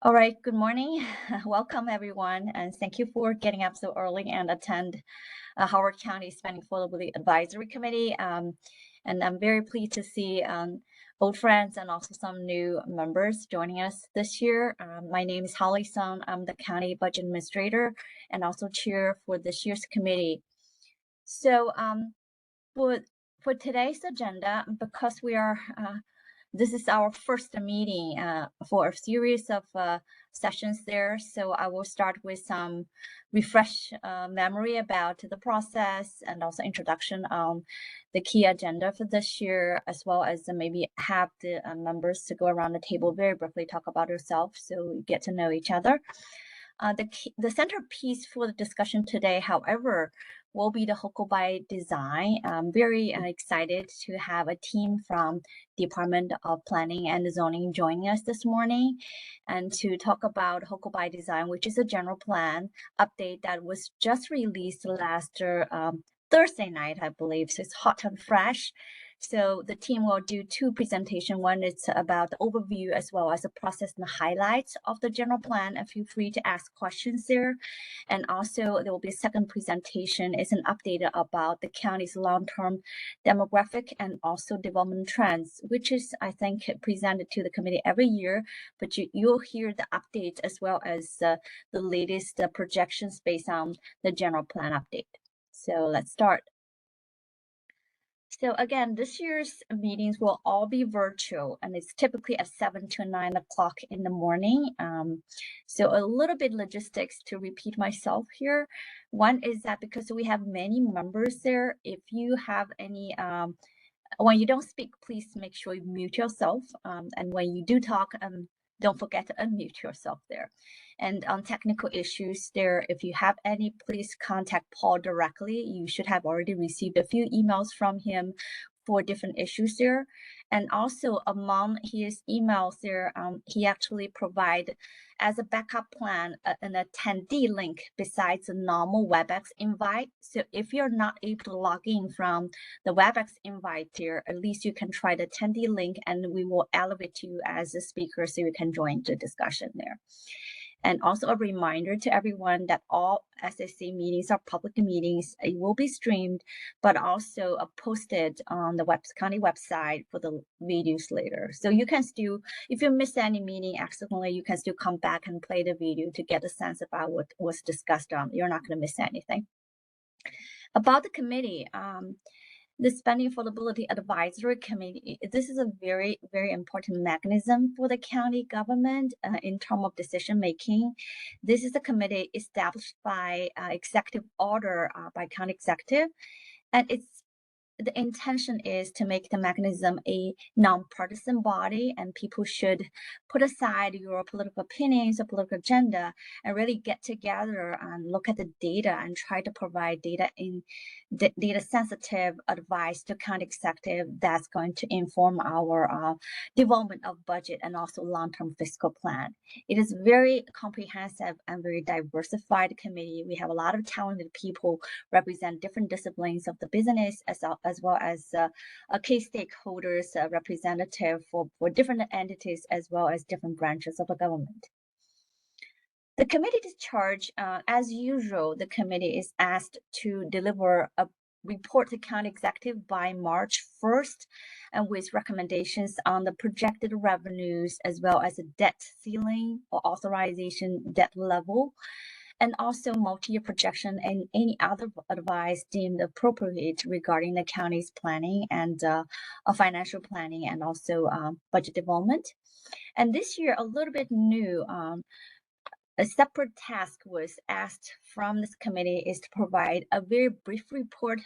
All right, good morning. Welcome everyone, and thank you for getting up so early and attend Howard County Spending Affordability Advisory Committee. And I'm very pleased to see old friends and also some new members joining us this year. My name is Holly Sung. I'm the County Budget Administrator and also Chair for this year's committee. So for today's agenda, because we are this is our first meeting for a series of sessions there. So I will start with some refresh memory about the process and also introduction on the key agenda for this year, as well as maybe have the members to go around the table very briefly, talk about yourself so we get to know each other. The centerpiece for the discussion today, however, will be the HOCO by design. I'm very excited to have a team from Department of Planning and Zoning joining us this morning and to talk about HOCO by design, which is a general plan update that was just released last Thursday night, I believe. So it's hot and fresh. So the team will do two presentations. One is about the overview as well as the process and the highlights of the general plan, and feel free to ask questions there. And also there will be a second presentation. It's an update about the county's long-term demographic and also development trends, which is, I think, presented to the committee every year, but you'll hear the updates as well as the latest projections based on the general plan update. So let's start. So again, this year's meetings will all be virtual, and it's typically at 7 to 9 o'clock in the morning. So a little bit logistics to repeat myself here. One is that because we have many members there, if you have any, when you don't speak, please make sure you mute yourself. And when you do talk, don't forget to unmute yourself there. And on technical issues there, if you have any, please contact Paul directly. You should have already received a few emails from him for different issues there. And also among his emails there, he actually provide as a backup plan an attendee link besides the normal WebEx invite. So if you're not able to log in from the WebEx invite there, at least you can try the attendee link and we will elevate you as a speaker so you can join the discussion there. And also a reminder to everyone that all SAAC meetings are public meetings. It will be streamed, but also posted on the county website for the videos later. So you can still, if you miss any meeting accidentally, you can still come back and play the video to get a sense about what was discussed. You're not going to miss anything. About the committee, the Spending Affordability Advisory Committee, this is a very, very important mechanism for the county government in terms of decision making. This is a committee established by executive order by county executive, and the intention is to make the mechanism a nonpartisan body, and people should put aside your political opinions or political agenda and really get together and look at the data and try to provide data sensitive advice to county executive that's going to inform our development of budget and also long-term fiscal plan. It is very comprehensive and very diversified committee. We have a lot of talented people represent different disciplines of the business as well as key stakeholders representative for different entities as well as different branches of the government. The committee discharge, as usual, the committee is asked to deliver a report to county executive by March 1st, and with recommendations on the projected revenues as well as a debt ceiling or authorization debt level, and also multi-year projection and any other advice deemed appropriate regarding the county's planning and financial planning and also budget development. And this year, a little bit new, a separate task was asked from this committee is to provide a very brief report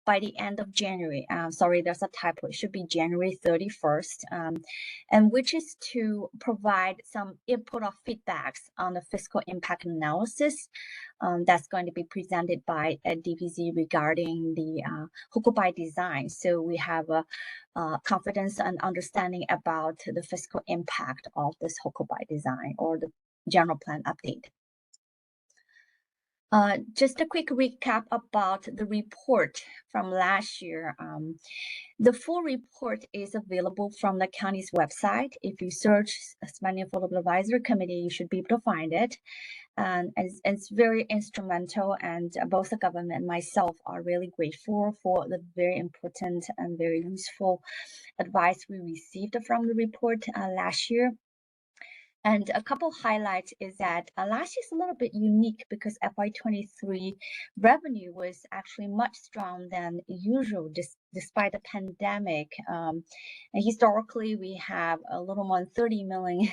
by the end of January. Sorry, there's a typo. It should be January 31st, and which is to provide some input or feedbacks on the fiscal impact analysis that's going to be presented by DPZ regarding the HOCO by design. So we have confidence and understanding about the fiscal impact of this HOCO by design or the general plan update. Just a quick recap about the report from last year. The full report is available from the county's website. If you search Spending Affordable Advisory Committee, you should be able to find it. And it's very instrumental, and both the government and myself are really grateful for the very important and very useful advice we received from the report last year. And a couple highlights is that last year's a little bit unique because FY23 revenue was actually much stronger than usual despite the pandemic. And historically, we have a little more than 30 million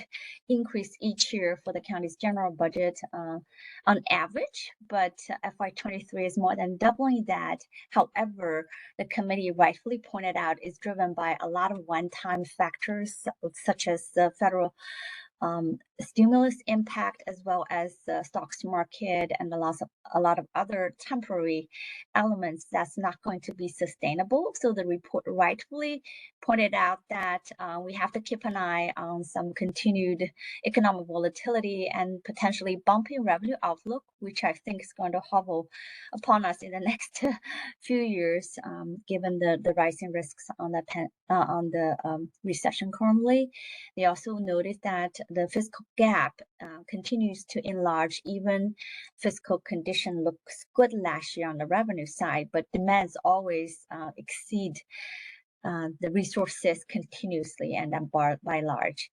increase each year for the county's general budget on average, but FY23 is more than doubling that. However, the committee rightfully pointed out is driven by a lot of one-time factors such as the federal stimulus impact, as well as the stocks market and a lot of other temporary elements that's not going to be sustainable. So the report rightfully pointed out that we have to keep an eye on some continued economic volatility and potentially bumpy revenue outlook, which I think is going to hover upon us in the next few years, given the rising risks on the recession currently. They also noted that the fiscal gap continues to enlarge. Even fiscal condition looks good last year on the revenue side, but demands always exceed the resources continuously and by large.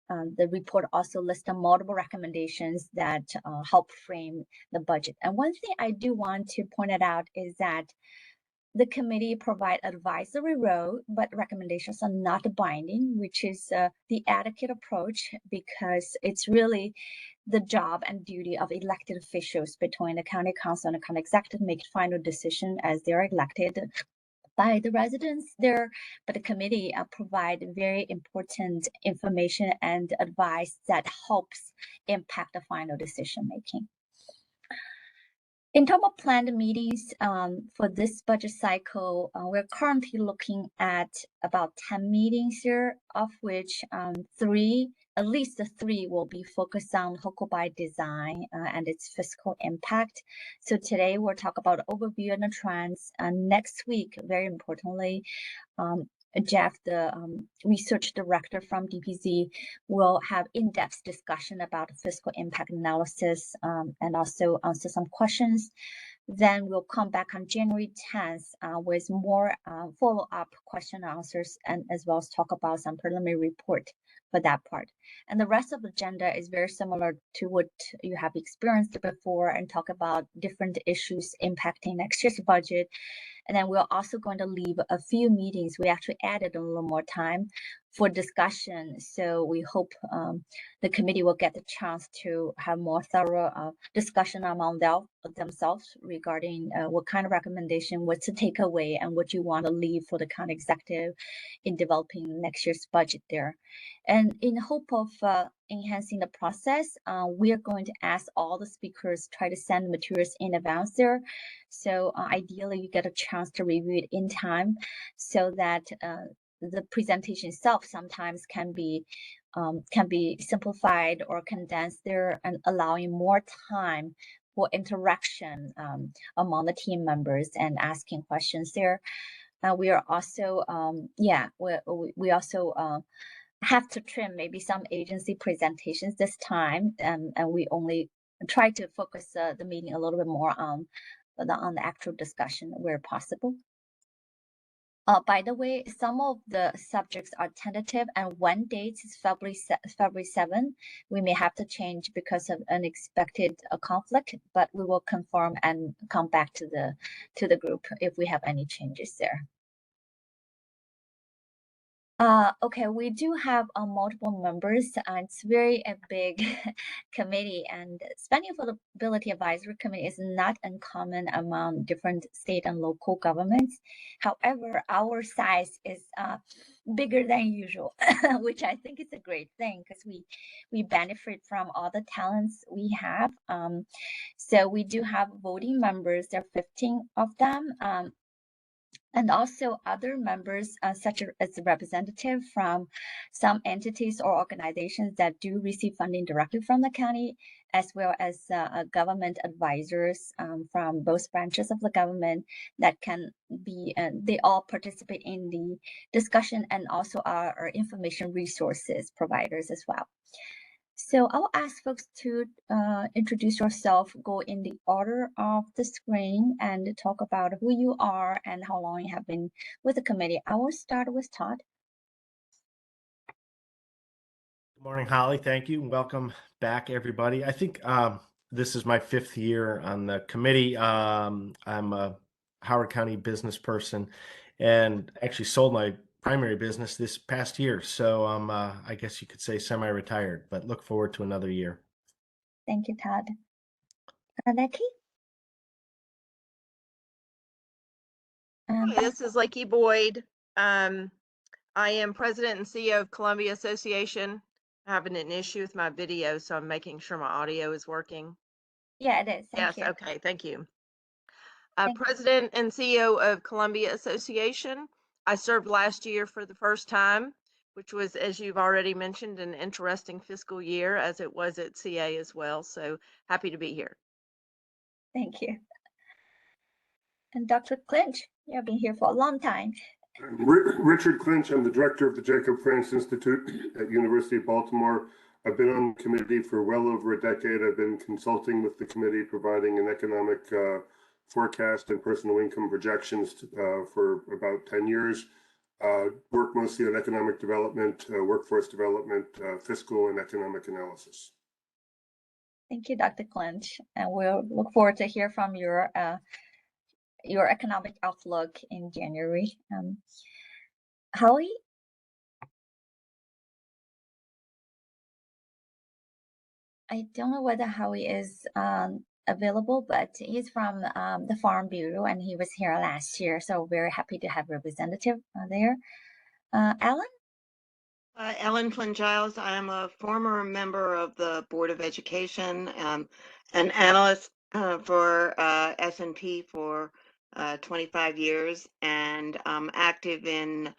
The report also lists multiple recommendations that help frame the budget. And one thing I do want to point it out is that the committee provide advisory role, but recommendations are not binding, which is the adequate approach, because it's really the job and duty of elected officials between the county council and the county executive to make final decision as they're elected by the residents there. But the committee provide very important information and advice that helps impact the final decision making. In terms of planned meetings for this budget cycle, we're currently looking at about 10 meetings here, of which at least three will be focused on HOCO by design and its fiscal impact. So today we'll talk about overview and the trends. Next week, very importantly, Jeff, the research director from DPZ, will have in-depth discussion about fiscal impact analysis and also answer some questions. Then we'll come back on January 10th with more follow-up question and answers, and as well as talk about some preliminary report for that part. And the rest of the agenda is very similar to what you have experienced before, and talk about different issues impacting next year's budget. And then we're also going to leave a few meetings. We actually added a little more time for discussion. So we hope the committee will get the chance to have more thorough discussion among themselves regarding what kind of recommendation, what's the takeaway, and what you want to leave for the county executive in developing next year's budget there. And in hope of enhancing the process, we are going to ask all the speakers try to send materials in advance there. So ideally, you get a chance to review it in time, so that the presentation itself sometimes can be simplified or condensed there, and allowing more time for interaction among the team members and asking questions there. We are also, we also have to trim maybe some agency presentations this time, and we only try to focus the meeting a little bit more on the actual discussion where possible. By the way, some of the subjects are tentative, and one date is February 7. We may have to change because of unexpected conflict, but we will confirm and come back to the group if we have any changes there. Okay, we do have multiple members. It's very a big committee, and Spending Affordability Advisory Committee is not uncommon among different state and local governments. However, our size is bigger than usual, which I think is a great thing, because we benefit from all the talents we have. So we do have voting members. There are 15 of them. and also other members, such as a representative from some entities or organizations that do receive funding directly from the county, as well as government advisors from both branches of the government that can be, they all participate in the discussion and also are information resources providers as well. So I'll ask folks to introduce yourself, go in the order of the screen, and talk about who you are and how long you have been with the committee. I will start with Todd. Good morning, Holly. Thank you. Welcome back, everybody. I think this is my 5th year on the committee. I'm a Howard County business person and actually sold my primary business this past year. So I guess you could say semi-retired, but look forward to another year. Thank you, Todd. Becky? Hi, this is Lakey Boyd. I am president and CEO of Columbia Association. I'm having an issue with my video, so I'm making sure my audio is working. Yeah, it is. Thank Yes, you. okay, thank you. Thank President and CEO of Columbia Association. I served last year for the first time, which was, as you've already mentioned, an interesting fiscal year, as it was at CA as well. So happy to be here. Thank you. And Dr. Clinch, you've been here for a long time. Richard Clinch, I'm the director of the Jacob France Institute at University of Baltimore. I've been on the committee for well over a decade. I've been consulting with the committee, providing an economic forecast and personal income projections for about 10 years. Work mostly on economic development, workforce development, fiscal and economic analysis. Thank you, Dr. Clinch. And we'll look forward to hear from your economic outlook in January. Howie? I don't know whether Howie is available, but he's from the Farm Bureau and he was here last year. So very happy to have representative there. Alan? Ellen Flynn Giles. I am a former member of the Board of Education, an analyst for S&P for 25 years, and I'm active in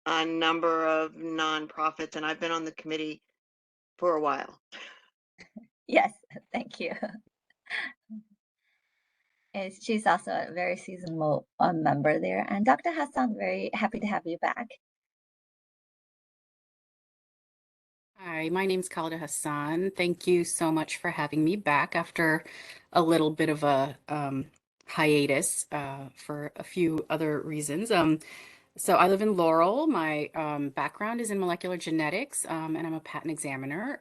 a number of nonprofits, and I've been on the committee for a while. Yes, thank you. She's also a very seasoned member there. And Dr. Hassan, very happy to have you back. Hi, my name's Khalida Hassan. Thank you so much for having me back after a little bit of a hiatus for a few other reasons. So I live in Laurel. My background is in molecular genetics, and I'm a patent examiner,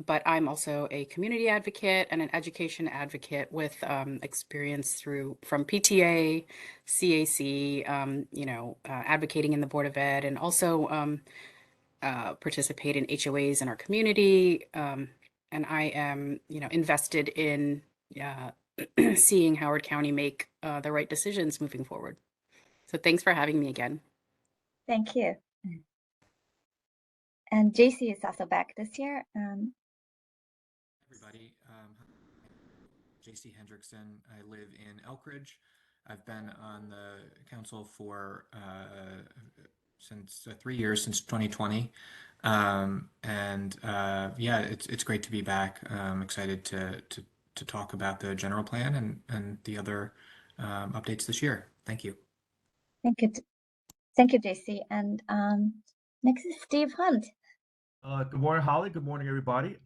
but I'm also a community advocate and an education advocate with experience from PTA, CAC, advocating in the Board of Ed, and also participate in HOAs in our community. And I am, invested in seeing Howard County make the right decisions moving forward. So thanks for having me again. Thank you. And JC is also back this year. Everybody, JC Hendrickson. I live in Elkridge. I've been on the council for since 3 years, since 2020. Yeah, it's great to be back. I'm excited to talk about the general plan and the other updates this year. Thank you. Thank you. Thank you, JC. And next is Steve Hunt. Good morning, Holly. Good morning, everybody.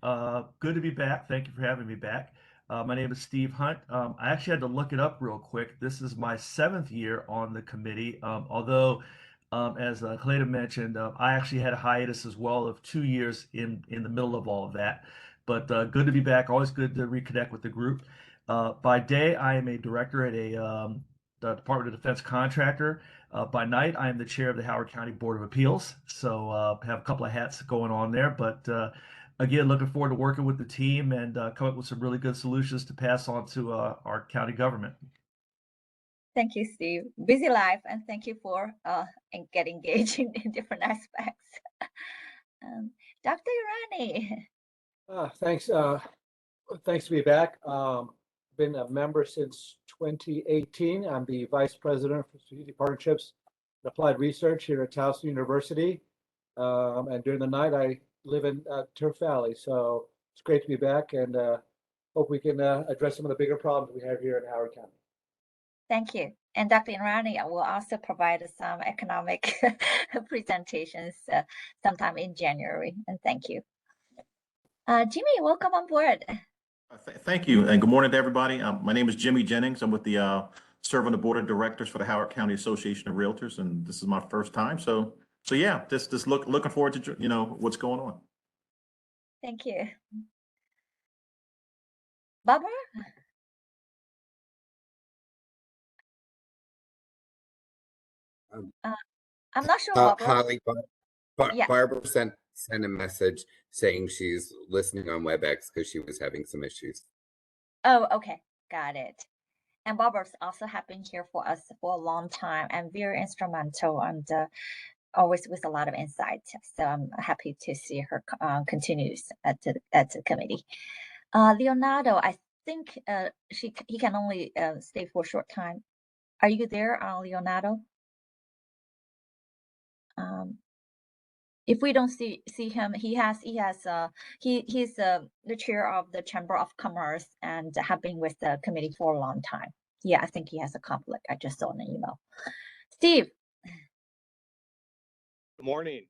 Good to be back. Thank you for having me back. My name is Steve Hunt. I actually had to look it up real quick. This is my 7th year on the committee, although as Khalida mentioned, I actually had a hiatus as well of 2 years in the middle of all of that. But good to be back. Always good to reconnect with the group. By day, I am a director at the Department of Defense contractor. By night, I am the chair of the Howard County Board of Appeals. So have a couple of hats going on there. But again, looking forward to working with the team and come up with some really good solutions to pass on to our county government. Thank you, Steve. Busy life, and thank you for getting engaged in different aspects. Dr. Irani. Thanks. Thanks to be back. Been a member since 2018. I'm the vice president for strategic partnerships applied research here at Towson University. And during the night, I live in Turf Valley. So it's great to be back, and hope we can address some of the bigger problems we have here in Howard County. Thank you. And Dr. Inrani will also provide some economic presentations sometime in January. And thank you. Jimmy, welcome on board. Thank you, and good morning to everybody. My name is Jimmy Jennings. I'm with the serve on the board of directors for the Howard County Association of Realtors, and this is my first time. So yeah, just looking forward to what's going on. Thank you, Barbara. I'm not sure, Barbara. Holly, Yeah. Barbara sent a message saying she's listening on WebEx because she was having some issues. Oh, okay, got it. And Barbara's also have been here for us for a long time and very instrumental and always with a lot of insight. So I'm happy to see her continues at the committee. Leonardo, I think he can only stay for a short time. Are you there, Leonardo? If we don't see him, he's the chair of the Chamber of Commerce and have been with the committee for a long time. Yeah, I think he has a conflict. I just saw an email. Steve. Good morning,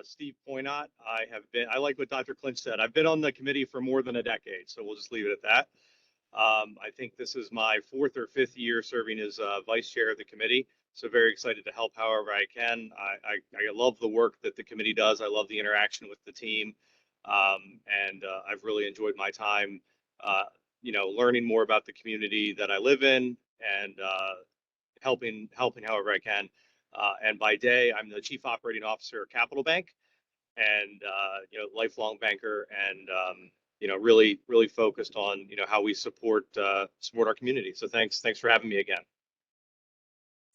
Steve Poynott. I like what Dr. Clinch said. I've been on the committee for more than a decade, so we'll just leave it at that. I think this is my 4th or 5th year serving as vice chair of the committee. So very excited to help however I can. I love the work that the committee does. I love the interaction with the team. And I've really enjoyed my time, learning more about the community that I live in and helping however I can. And by day, I'm the chief operating officer at Capital Bank and, lifelong banker and, really focused on, how we support our community. So thanks for having me again.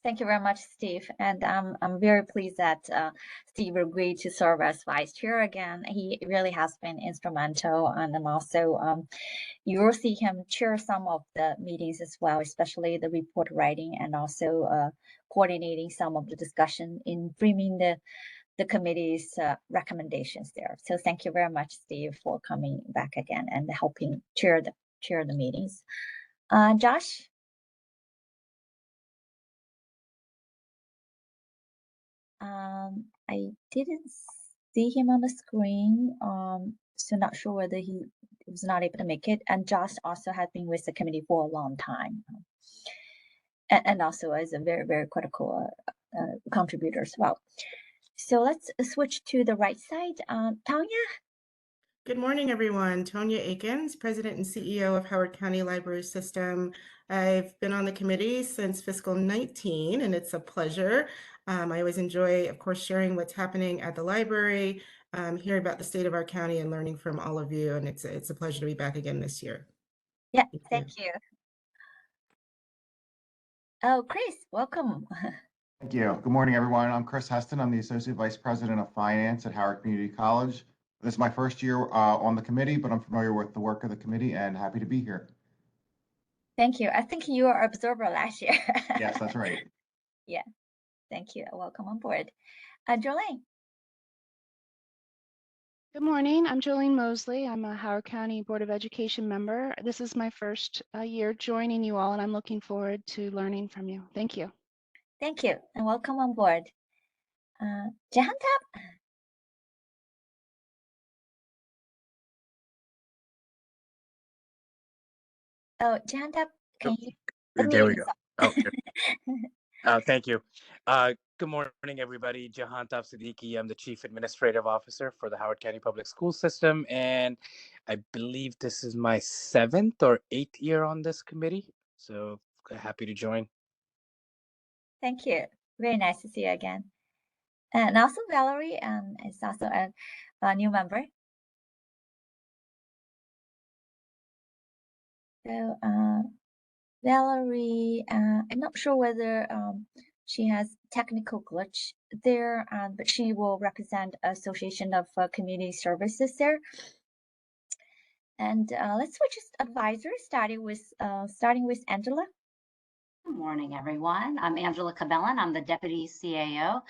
Thank you very much, Steve. And I'm very pleased that Steve agreed to serve as vice chair again. He really has been instrumental. And then also you will see him chair some of the meetings as well, especially the report writing and also coordinating some of the discussion in framing the committee's recommendations there. So thank you very much, Steve, for coming back again and helping chair the meetings. Josh? I didn't see him on the screen, so not sure whether he was not able to make it. And Josh also has been with the committee for a long time, and also is a very, very critical contributor as well. So let's switch to the right side. Tanya? Good morning, everyone. Tonya Akins, President and CEO of Howard County Library System. I've been on the committee since fiscal 19, and it's a pleasure. I always enjoy, of course, sharing what's happening at the library, hearing about the state of our county and learning from all of you. And it's a pleasure to be back again this year. Yeah, thank you. Oh, Chris, welcome. Thank you. Good morning, everyone. I'm Chris Heston. I'm the Associate Vice President of Finance at Howard Community College. This is my first year on the committee, but I'm familiar with the work of the committee and happy to be here. Thank you. I think you were observer last year. Yes, that's right. Yeah, thank you. Welcome on board. Jolene. Good morning. I'm Jolene Mosley. I'm a Howard County Board of Education member. This is my first year joining you all, and I'm looking forward to learning from you. Thank you. Thank you, and welcome on board. Jahantab? Oh, Jahantab, can you? There we go. Oh, thank you. Good morning, everybody. Jahantab Siddiqui. I'm the Chief Administrative Officer for the Howard County Public School System, and I believe this is my 7th or 8th year on this committee. So happy to join. Thank you. Very nice to see you again. And also Valerie is also a new member. So Valerie, I'm not sure whether she has technical glitch there, but she will represent Association of Community Services there. And let's switch advisors, starting with Angela. Good morning, everyone. I'm Angela Cabellin. I'm the Deputy CAO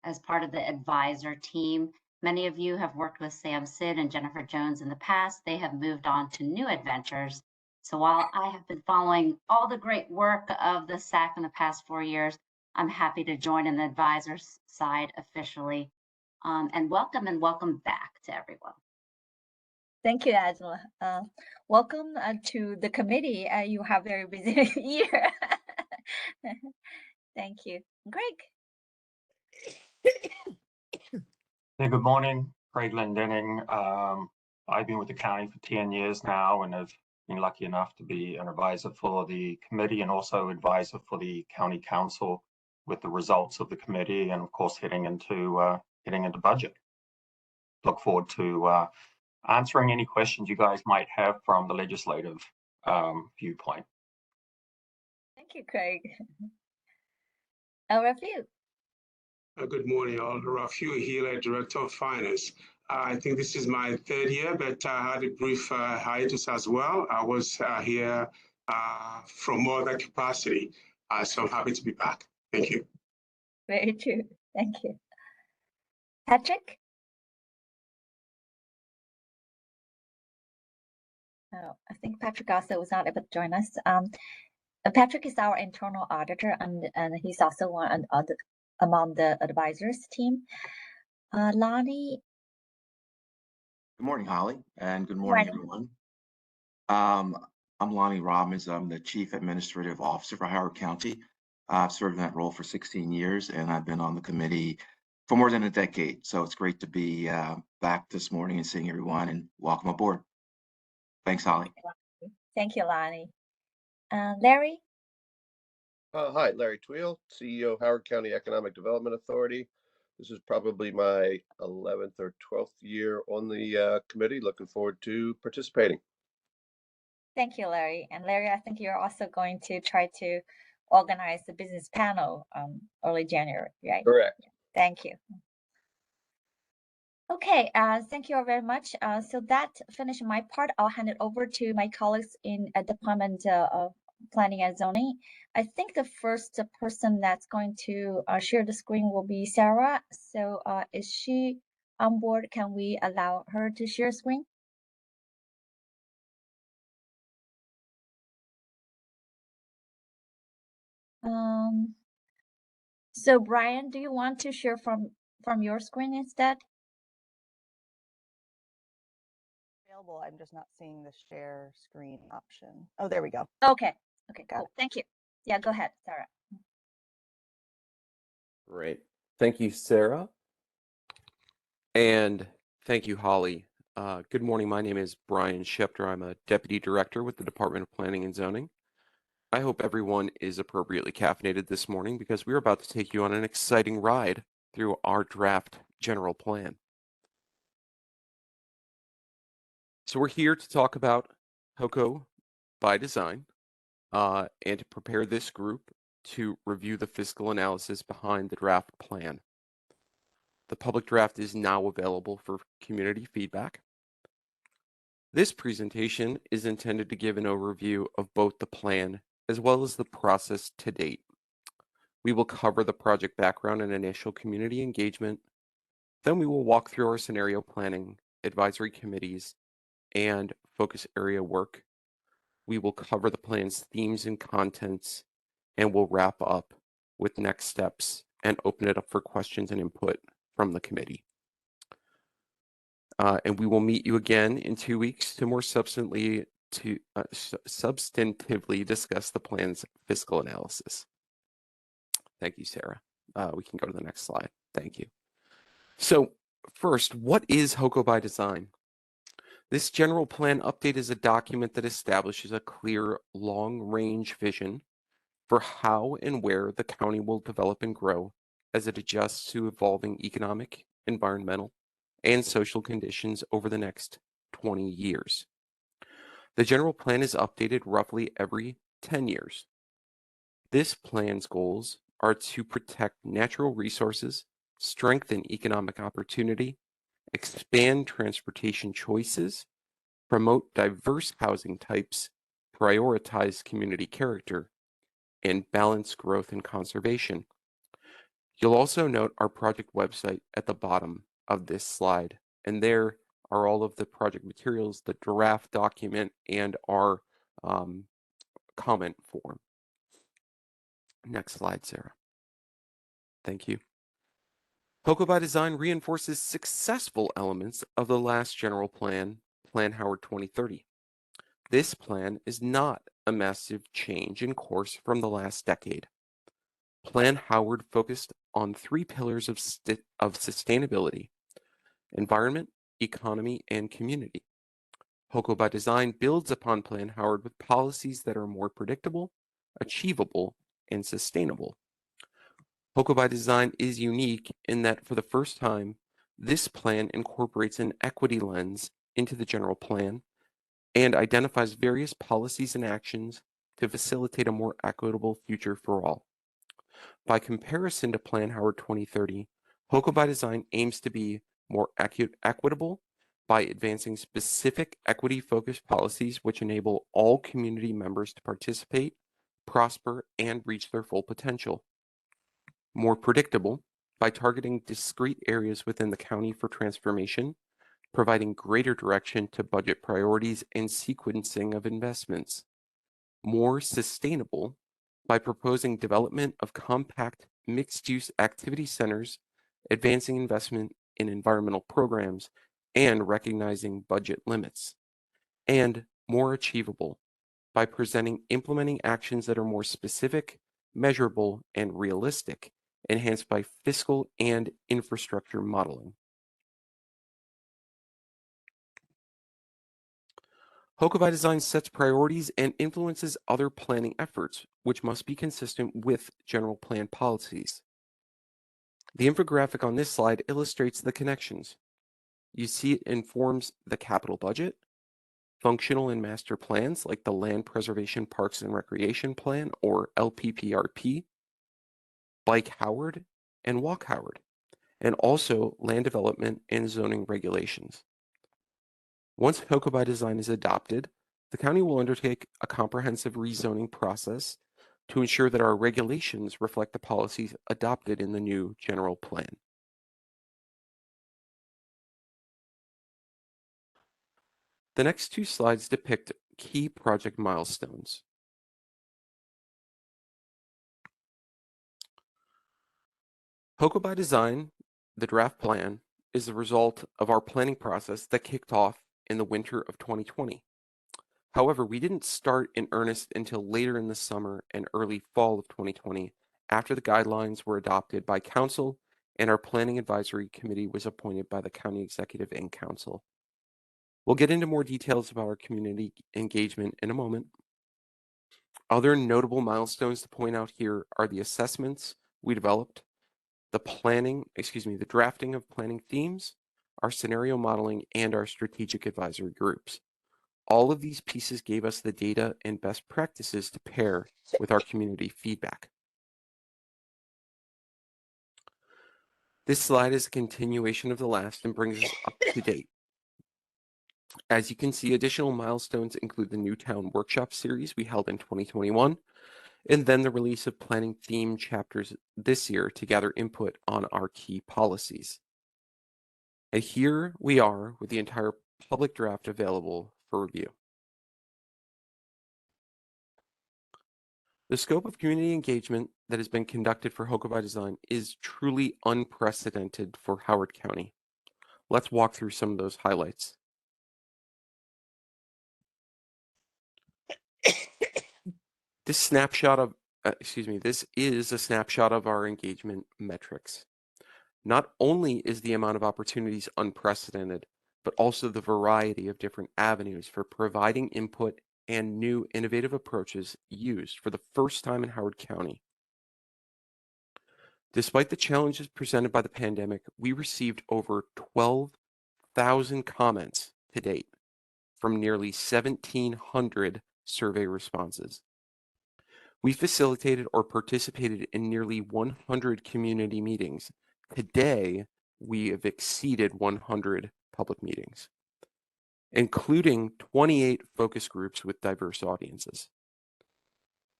as part of the advisor team. Many of you have worked with Sam Sid and Jennifer Jones in the past. They have moved on to new adventures. So while I have been following all the great work of the SAAC in the past 4 years, I'm happy to join in the advisors side officially. And welcome back to everyone. Thank you, Angela. Welcome to the committee. You have a very busy year. Thank you. Greg. Hey, good morning. Craig Glendenning. I've been with the county for 10 years now and have been lucky enough to be an advisor for the committee and also advisor for the county council with the results of the committee and of course heading into budget. Look forward to answering any questions you guys might have from the legislative viewpoint. Thank you, Craig. Rafiu. Good morning, all. Rafiu Hila, Director of Finance. I think this is my 3rd year, but I had a brief hiatus as well. I was here from more other capacity, so I'm happy to be back. Thank you. Very true. Thank you. Patrick? Oh, I think Patrick also was not able to join us. Patrick is our internal auditor, and he's also one among the advisors team. Lonnie. Good morning, Holly, and good morning, everyone. I'm Lonnie Robbins. I'm the Chief Administrative Officer for Howard County. I've served in that role for 16 years, and I've been on the committee for more than a decade. So it's great to be back this morning and seeing everyone, and welcome aboard. Thanks, Holly. Thank you, Lonnie. Larry? Hi, Larry Tweel, CEO, Howard County Economic Development Authority. This is probably my 11th or 12th year on the committee. Looking forward to participating. Thank you, Larry. And Larry, I think you're also going to try to organize the business panel early January, right? Correct. Thank you. Okay, thank you all very much. So that finished my part. I'll hand it over to my colleagues in Department of Planning and Zoning. I think the first person that's going to share the screen will be Sarah. So is she on board? Can we allow her to share screen? So Brian, do you want to share from your screen instead? Available. I'm just not seeing the share screen option. Oh, there we go. Okay. Okay, cool. Thank you. Yeah, go ahead, Sarah. Great. Thank you, Sarah. And thank you, Holly. Good morning. My name is Brian Schefter. I'm a Deputy Director with the Department of Planning and Zoning. I hope everyone is appropriately caffeinated this morning because we're about to take you on an exciting ride through our draft general plan. So we're here to talk about HOCO by design and to prepare this group to review the fiscal analysis behind the draft plan. The public draft is now available for community feedback. This presentation is intended to give an overview of both the plan as well as the process to date. We will cover the project background and initial community engagement. Then we will walk through our scenario planning, advisory committees, and focus area work. We will cover the plan's themes and contents, and we'll wrap up with next steps and open it up for questions and input from the committee. And we will meet you again in 2 weeks to more substantively discuss the plan's fiscal analysis. Thank you, Sarah. We can go to the next slide. Thank you. So first, what is HOCO by design? This general plan update is a document that establishes a clear long-range vision for how and where the county will develop and grow as it adjusts to evolving economic, environmental, and social conditions over the next 20 years. The general plan is updated roughly every 10 years. This plan's goals are to protect natural resources, strengthen economic opportunity, expand transportation choices, promote diverse housing types, prioritize community character, and balanced growth and conservation. You'll also note our project website at the bottom of this slide, and there are all of the project materials, the draft document, and our comment form. Next slide, Sarah. Thank you. HOCO by Design reinforces successful elements of the last general plan, Plan Howard 2030. This plan is not a massive change in course from the last decade. Plan Howard focused on 3 pillars of sustainability: environment, economy, and community. HOCO by Design builds upon Plan Howard with policies that are more predictable, achievable, and sustainable. HOCO by Design is unique in that for the first time, this plan incorporates an equity lens into the general plan and identifies various policies and actions to facilitate a more equitable future for all. By comparison to Plan Howard 2030, HOCO by Design aims to be more equitable by advancing specific equity-focused policies which enable all community members to participate, prosper, and reach their full potential. More predictable by targeting discrete areas within the county for transformation, providing greater direction to budget priorities and sequencing of investments. More sustainable by proposing development of compact mixed-use activity centers, advancing investment in environmental programs, and recognizing budget limits. And more achievable by presenting implementing actions that are more specific, measurable, and realistic, enhanced by fiscal and infrastructure modeling. HOCO by Design sets priorities and influences other planning efforts, which must be consistent with general plan policies. The infographic on this slide illustrates the connections. You see it informs the capital budget, functional and master plans like the Land Preservation Parks and Recreation Plan, or LPPRP, Bike Howard, and Walk Howard, and also land development and zoning regulations. Once HOCO by Design is adopted, the county will undertake a comprehensive rezoning process to ensure that our regulations reflect the policies adopted in the new general plan. The next 2 slides depict key project milestones. HOCO by Design, the draft plan, is the result of our planning process that kicked off in the winter of 2020. However, we didn't start in earnest until later in the summer and early fall of 2020, after the guidelines were adopted by Council and our Planning Advisory Committee was appointed by the County Executive and Council. We'll get into more details about our community engagement in a moment. Other notable milestones to point out here are the assessments we developed, the drafting of planning themes, our scenario modeling, and our strategic advisory groups. All of these pieces gave us the data and best practices to pair with our community feedback. This slide is a continuation of the last and brings us up to date. As you can see, additional milestones include the Newtown Workshop Series we held in 2021, and then the release of planning theme chapters this year to gather input on our key policies. And here we are with the entire public draft available for review. The scope of community engagement that has been conducted for HOCO by Design is truly unprecedented for Howard County. Let's walk through some of those highlights. This is a snapshot of our engagement metrics. Not only is the amount of opportunities unprecedented, but also the variety of different avenues for providing input and new innovative approaches used for the first time in Howard County. Despite the challenges presented by the pandemic, we received over 12,000 comments to date from nearly 1,700 survey responses. We facilitated or participated in nearly 100 community meetings. Today, we have exceeded 100 public meetings, including 28 focus groups with diverse audiences.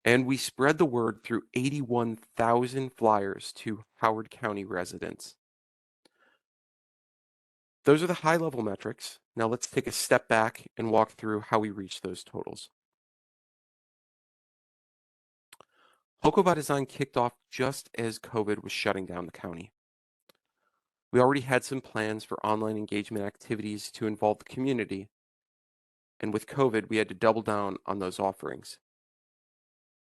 And we spread the word through 81,000 flyers to Howard County residents. Those are the high-level metrics. Now let's take a step back and walk through how we reach those totals. HOCO by Design kicked off just as COVID was shutting down the county. We already had some plans for online engagement activities to involve the community, and with COVID, we had to double down on those offerings.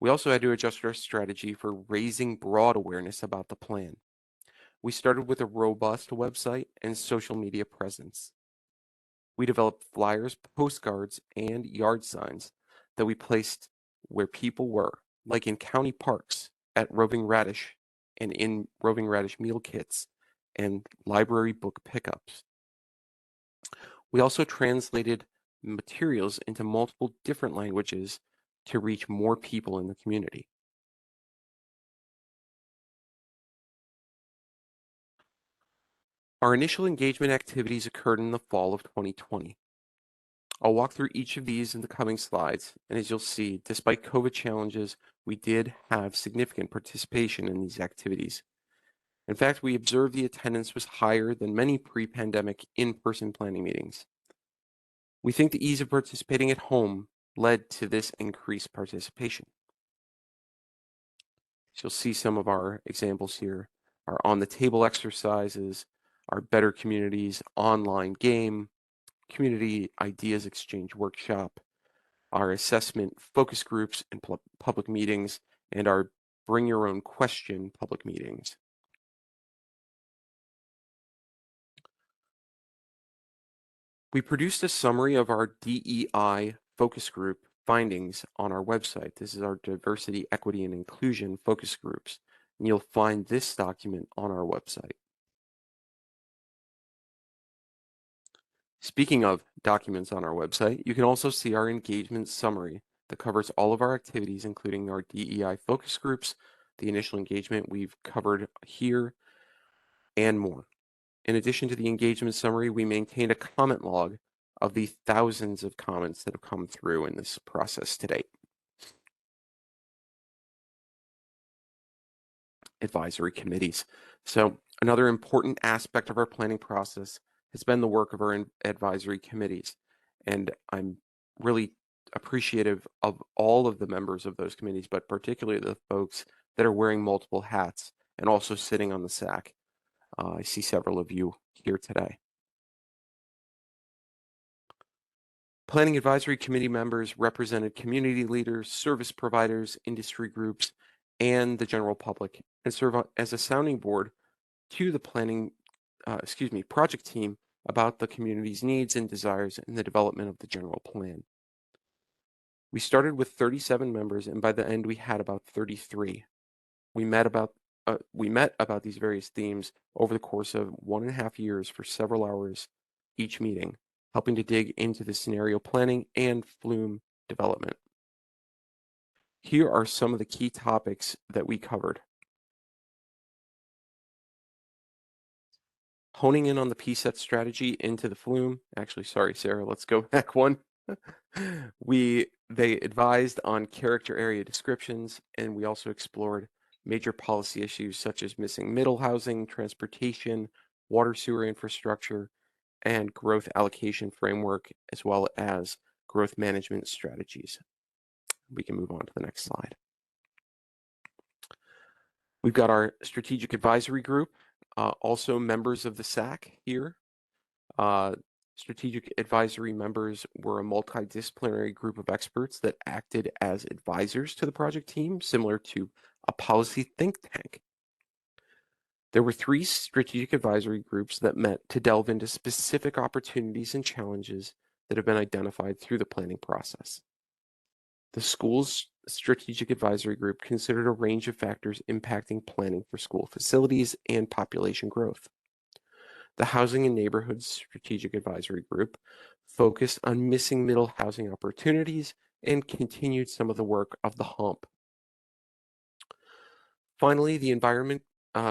We also had to adjust our strategy for raising broad awareness about the plan. We started with a robust website and social media presence. We developed flyers, postcards, and yard signs that we placed where people were, like in county parks, at Roving Radish, and in Roving Radish meal kits and library book pickups. We also translated materials into multiple different languages to reach more people in the community. Our initial engagement activities occurred in the fall of 2020. I'll walk through each of these in the coming slides, and as you'll see, despite COVID challenges, we did have significant participation in these activities. In fact, we observed the attendance was higher than many pre-pandemic in-person planning meetings. We think the ease of participating at home led to this increased participation. So you'll see some of our examples here, our on-the-table exercises, our Better Communities online game, Community Ideas Exchange workshop, our assessment focus groups and public meetings, and our Bring Your Own Question public meetings. We produced a summary of our DEI focus group findings on our website. This is our Diversity, Equity, and Inclusion focus groups, and you'll find this document on our website. Speaking of documents on our website, you can also see our engagement summary that covers all of our activities, including our DEI focus groups, the initial engagement we've covered here, and more. In addition to the engagement summary, we maintain a comment log of the thousands of comments that have come through in this process to date. Advisory committees. So another important aspect of our planning process has been the work of our advisory committees. And I'm really appreciative of all of the members of those committees, but particularly the folks that are wearing multiple hats and also sitting on the SAAC. I see several of you here today. Planning Advisory Committee members represented community leaders, service providers, industry groups, and the general public, and serve as a sounding board to the project team about the community's needs and desires in the development of the general plan. We started with 37 members, and by the end we had about 33. We met about these various themes over the course of 1.5 years for several hours each meeting, helping to dig into the scenario planning and flume development. Here are some of the key topics that we covered. Honing in on the PSET strategy into the flume. Actually, sorry, Sarah, let's go back one. They advised on character area descriptions, and we also explored major policy issues such as missing middle housing, transportation, water sewer infrastructure, and growth allocation framework, as well as growth management strategies. We can move on to the next slide. We've got our strategic advisory group, also members of the SAAC here. Strategic advisory members were a multidisciplinary group of experts that acted as advisors to the project team, similar to a policy think tank. There were 3 strategic advisory groups that met to delve into specific opportunities and challenges that have been identified through the planning process. The school's strategic advisory group considered a range of factors impacting planning for school facilities and population growth. The Housing and Neighborhoods Strategic Advisory Group focused on missing middle housing opportunities and continued some of the work of the HUMP. Finally, the Environment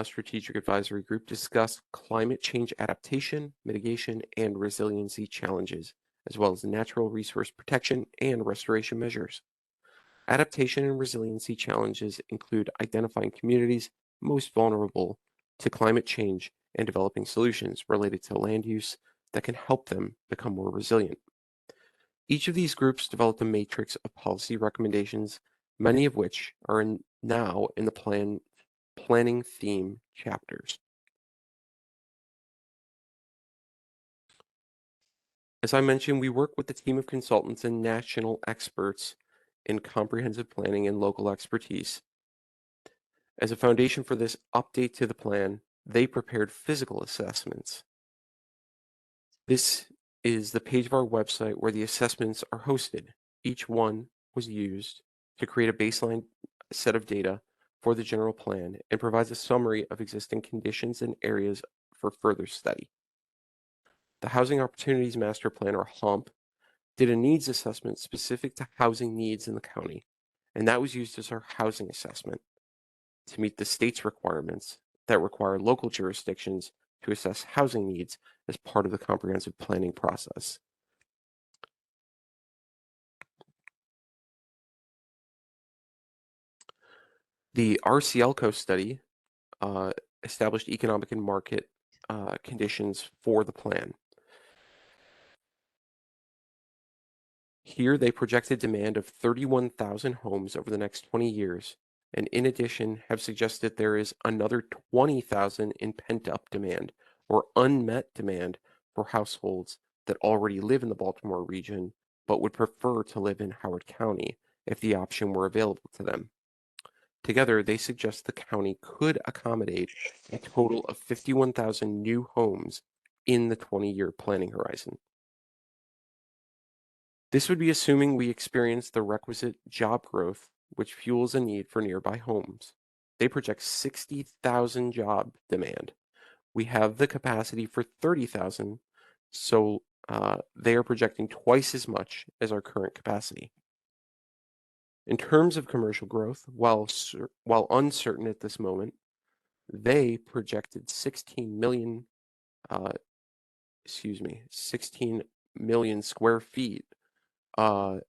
Strategic Advisory Group discussed climate change adaptation, mitigation, and resiliency challenges, as well as natural resource protection and restoration measures. Adaptation and resiliency challenges include identifying communities most vulnerable to climate change and developing solutions related to land use that can help them become more resilient. Each of these groups developed a matrix of policy recommendations, many of which are now in the planning theme chapters. As I mentioned, we work with a team of consultants and national experts in comprehensive planning and local expertise. As a foundation for this update to the plan, they prepared physical assessments. This is the page of our website where the assessments are hosted. Each one was used to create a baseline set of data for the general plan and provides a summary of existing conditions and areas for further study. The Housing Opportunities Master Plan, or HOMP, did a needs assessment specific to housing needs in the county, and that was used as our housing assessment to meet the state's requirements that require local jurisdictions to assess housing needs as part of the comprehensive planning process. The RCLCO study established economic and market conditions for the plan. Here, they projected demand of 31,000 homes over the next 20 years, and in addition have suggested there is another 20,000 in pent-up demand or unmet demand for households that already live in the Baltimore region but would prefer to live in Howard County if the option were available to them. Together, they suggest the county could accommodate a total of 51,000 new homes in the 20-year planning horizon. This would be assuming we experience the requisite job growth, which fuels a need for nearby homes. They project 60,000 job demand. We have the capacity for 30,000, so they are projecting twice as much as our current capacity. In terms of commercial growth, while uncertain at this moment, they projected 16 million square feet, of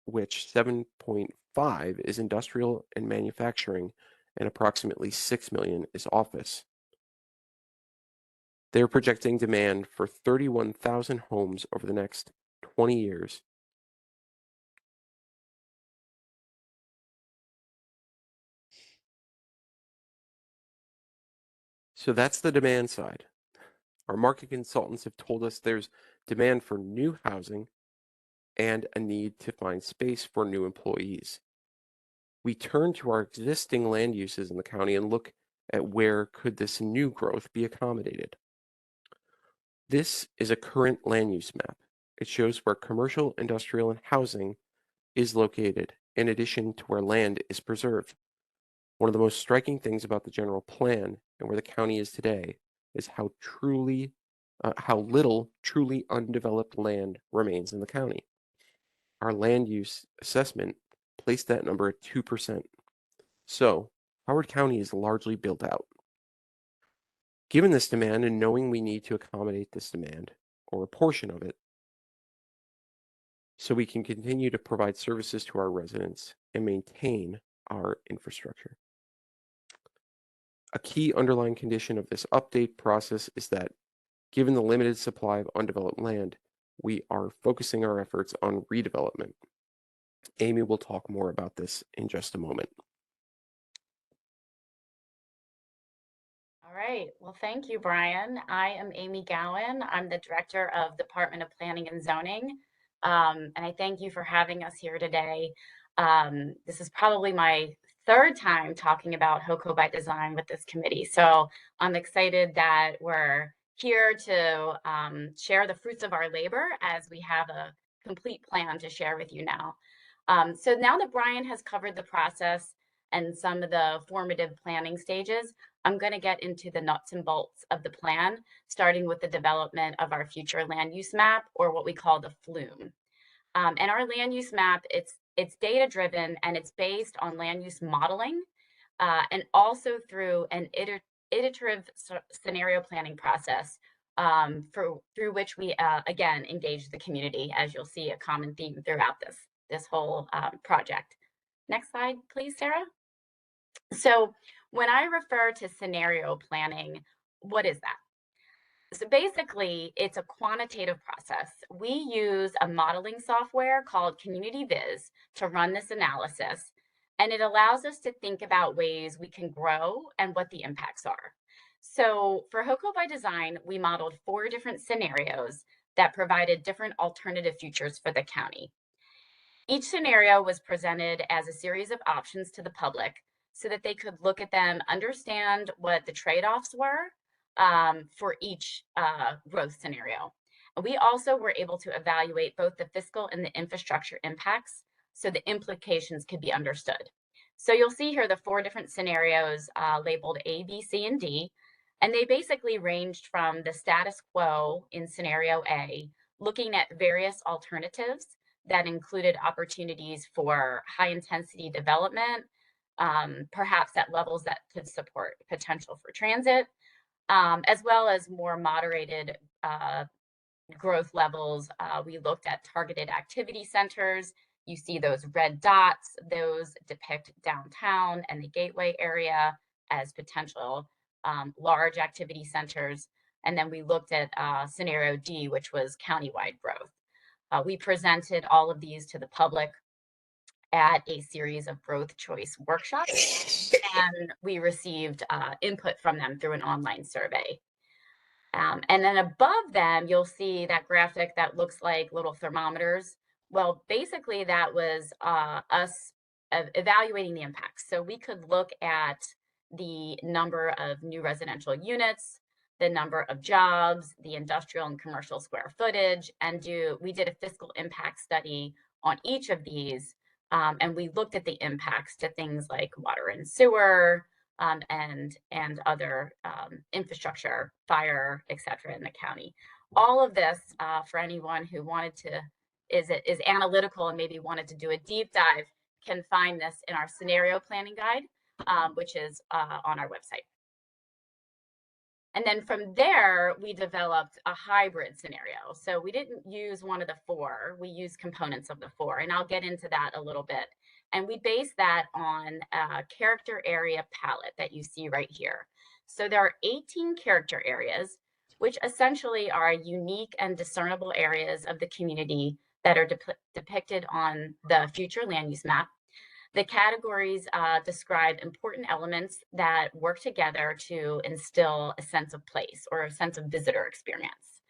which 7.5 is industrial and manufacturing, and approximately 6 million is office. They're projecting demand for 31,000 homes over the next 20 years. So that's the demand side. Our market consultants have told us there's demand for new housing and a need to find space for new employees. We turn to our existing land uses in the county and look at where could this new growth be accommodated. This is a current land use map. It shows where commercial, industrial, and housing is located, in addition to where land is preserved. One of the most striking things about the general plan and where the county is today is how little truly undeveloped land remains in the county. Our land use assessment placed that number at 2%. So Howard County is largely built out. Given this demand and knowing we need to accommodate this demand, or a portion of it, so we can continue to provide services to our residents and maintain our infrastructure. A key underlying condition of this update process is that, given the limited supply of undeveloped land, we are focusing our efforts on redevelopment. Amy will talk more about this in just a moment. All right. Well, thank you, Brian. I am Amy Gowan. I'm the Director of Department of Planning and Zoning. And I thank you for having us here today. This is probably my third time talking about HOCO by Design with this committee. So I'm excited that we're here to share the fruits of our labor as we have a complete plan to share with you now. So now that Brian has covered the process and some of the formative planning stages, I'm going to get into the nuts and bolts of the plan, starting with the development of our future land use map, or what we call the FLUME. And our land use map, it's data driven and it's based on land use modeling and also through an iterative scenario planning process through which we again engage the community, as you'll see a common theme throughout this whole project. Next slide, please, Sarah. So when I refer to scenario planning, what is that? So basically, it's a quantitative process. We use a modeling software called Community Viz to run this analysis, and it allows us to think about ways we can grow and what the impacts are. So for HOCO by Design, we modeled 4 different scenarios that provided different alternative futures for the county. Each scenario was presented as a series of options to the public so that they could look at them, understand what the trade-offs were for each growth scenario. We also were able to evaluate both the fiscal and the infrastructure impacts so the implications could be understood. So you'll see here the 4 different scenarios labeled A, B, C, and D, and they basically ranged from the status quo in scenario A, looking at various alternatives that included opportunities for high intensity development, perhaps at levels that could support potential for transit, as well as more moderated growth levels. We looked at targeted activity centers. You see those red dots, those depict downtown and the gateway area as potential large activity centers. And then we looked at scenario D, which was countywide growth. We presented all of these to the public at a series of growth choice workshops, and we received input from them through an online survey. And then above them, you'll see that graphic that looks like little thermometers. Well, basically that was us evaluating the impacts. So we could look at the number of new residential units, the number of jobs, the industrial and commercial square footage, and we did a fiscal impact study on each of these. And we looked at the impacts to things like water and sewer, and other infrastructure, fire, et cetera, in the county. All of this, for anyone who wanted to, is analytical and maybe wanted to do a deep dive, can find this in our scenario planning guide, which is on our website. And then from there, we developed a hybrid scenario. So we didn't use one of the 4, we used components of the 4, and I'll get into that a little bit. And we based that on a character area palette that you see right here. So there are 18 character areas, which essentially are unique and discernible areas of the community that are depicted on the future land use map. The categories describe important elements that work together to instill a sense of place or a sense of visitor experience.